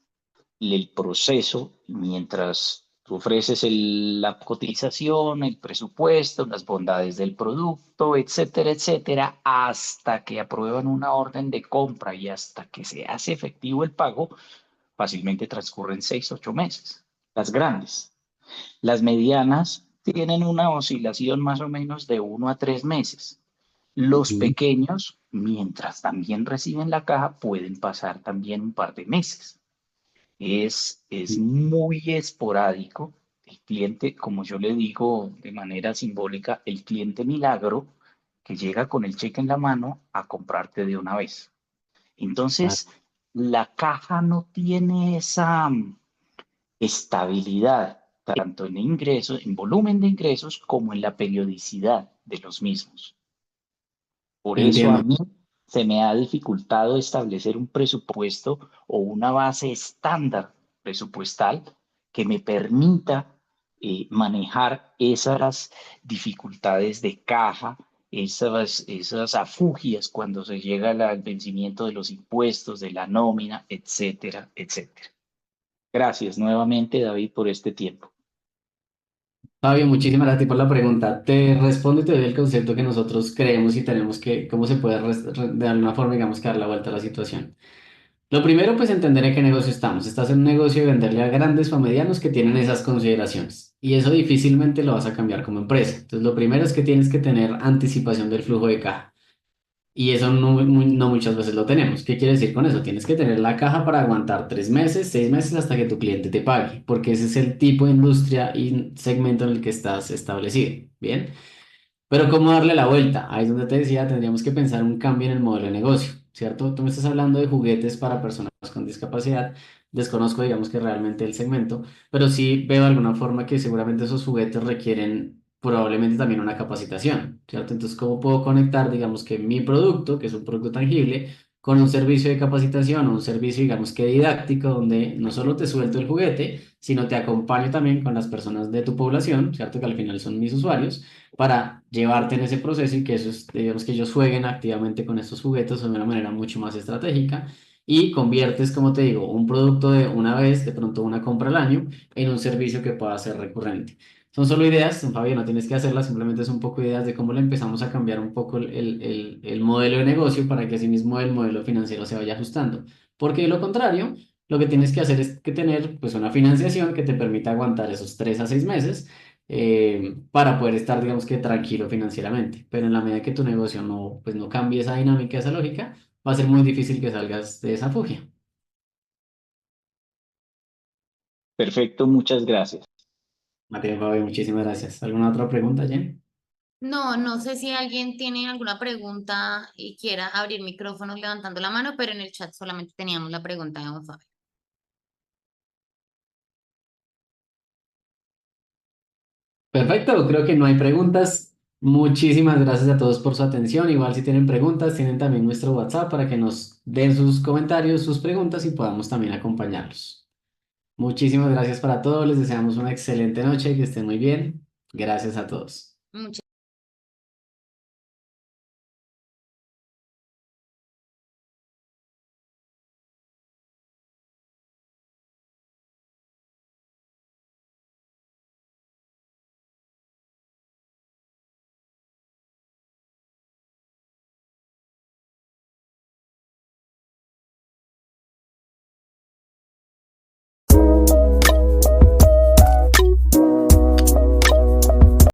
el proceso, mientras tú ofreces la cotización, el presupuesto, las bondades del producto, etcétera, etcétera, hasta que aprueban una orden de compra y hasta que se hace efectivo el pago, fácilmente transcurren 6, 8 meses. Las grandes. Las medianas tienen una oscilación más o menos de 1 a 3 meses. Los ujú, pequeños, mientras también reciben la caja, pueden pasar también un par de meses. Es muy esporádico. El cliente, como yo le digo de manera simbólica, el cliente milagro que llega con el cheque en la mano a comprarte de una vez. ah, Entonces, la caja no tiene esa estabilidad, tanto en ingresos, en volumen de ingresos, como en la periodicidad de los mismos. Por eso a entiendo. mí se me ha dificultado establecer un presupuesto o una base estándar presupuestal que me permita manejar esas dificultades de caja, esas afugias cuando se llega al vencimiento de los impuestos, de la nómina, etcétera, etcétera. Gracias nuevamente, David, por este tiempo. Fabio, muchísimas gracias por la pregunta. Te respondo y te doy el concepto que nosotros creemos y tenemos que, cómo se puede de alguna forma, digamos, que dar la vuelta a la situación. Lo primero, pues entender en qué negocio estamos. Estás en un negocio de venderle a grandes o a medianos que tienen esas consideraciones. Y eso difícilmente lo vas a cambiar como empresa. Entonces, lo primero es que tienes que tener anticipación del flujo de caja. Y eso no muchas veces lo tenemos. ¿Qué quiere decir con eso? Tienes que tener la caja para aguantar 3 meses, 6 meses hasta que tu cliente te pague, porque ese es el tipo de industria y segmento en el que estás establecido. Bien. Pero ¿cómo darle la vuelta? Ahí es donde te decía, tendríamos que pensar un cambio en el modelo de negocio, ¿cierto? Tú me estás hablando de juguetes para personas con discapacidad. Desconozco, digamos que realmente el segmento, pero sí veo de alguna forma que seguramente esos juguetes requieren probablemente también una capacitación, ¿cierto? Entonces, ¿cómo puedo conectar, digamos que mi producto, que es un producto tangible, con un servicio de capacitación o un servicio, digamos que didáctico, donde no solo te suelto el juguete, sino te acompaño también con las personas de tu población, ¿cierto? Que al final son mis usuarios para llevarte en ese proceso y que esos, digamos que ellos jueguen activamente con estos juguetes de una manera mucho más estratégica y conviertes, como te digo, un producto de una vez, de pronto una compra al año, en un servicio que pueda ser recurrente. Son solo ideas, don Fabio, no tienes que hacerlas, simplemente es un poco ideas de cómo le empezamos a cambiar un poco el modelo de negocio para que asimismo el modelo financiero se vaya ajustando. Porque de lo contrario, lo que tienes que hacer es que tener pues una financiación que te permita aguantar esos 3 a 6 meses para poder estar, digamos que tranquilo financieramente. Pero en la medida que tu negocio no, pues no cambie esa dinámica, esa lógica, va a ser muy difícil que salgas de esa fugia. Perfecto, muchas gracias. Mateo, Fabio, muchísimas gracias. ¿Alguna otra pregunta, Jen? No, no sé si alguien tiene alguna pregunta y quiera abrir micrófonos levantando la mano, pero en el chat solamente teníamos la pregunta de don Fabio. Perfecto, creo que no hay preguntas. Muchísimas gracias a todos por su atención. Igual si tienen preguntas, tienen también nuestro WhatsApp para que nos den sus comentarios, sus preguntas y podamos también acompañarlos. Muchísimas gracias para todos. Les deseamos una excelente noche, que estén muy bien. Gracias a todos. Muchas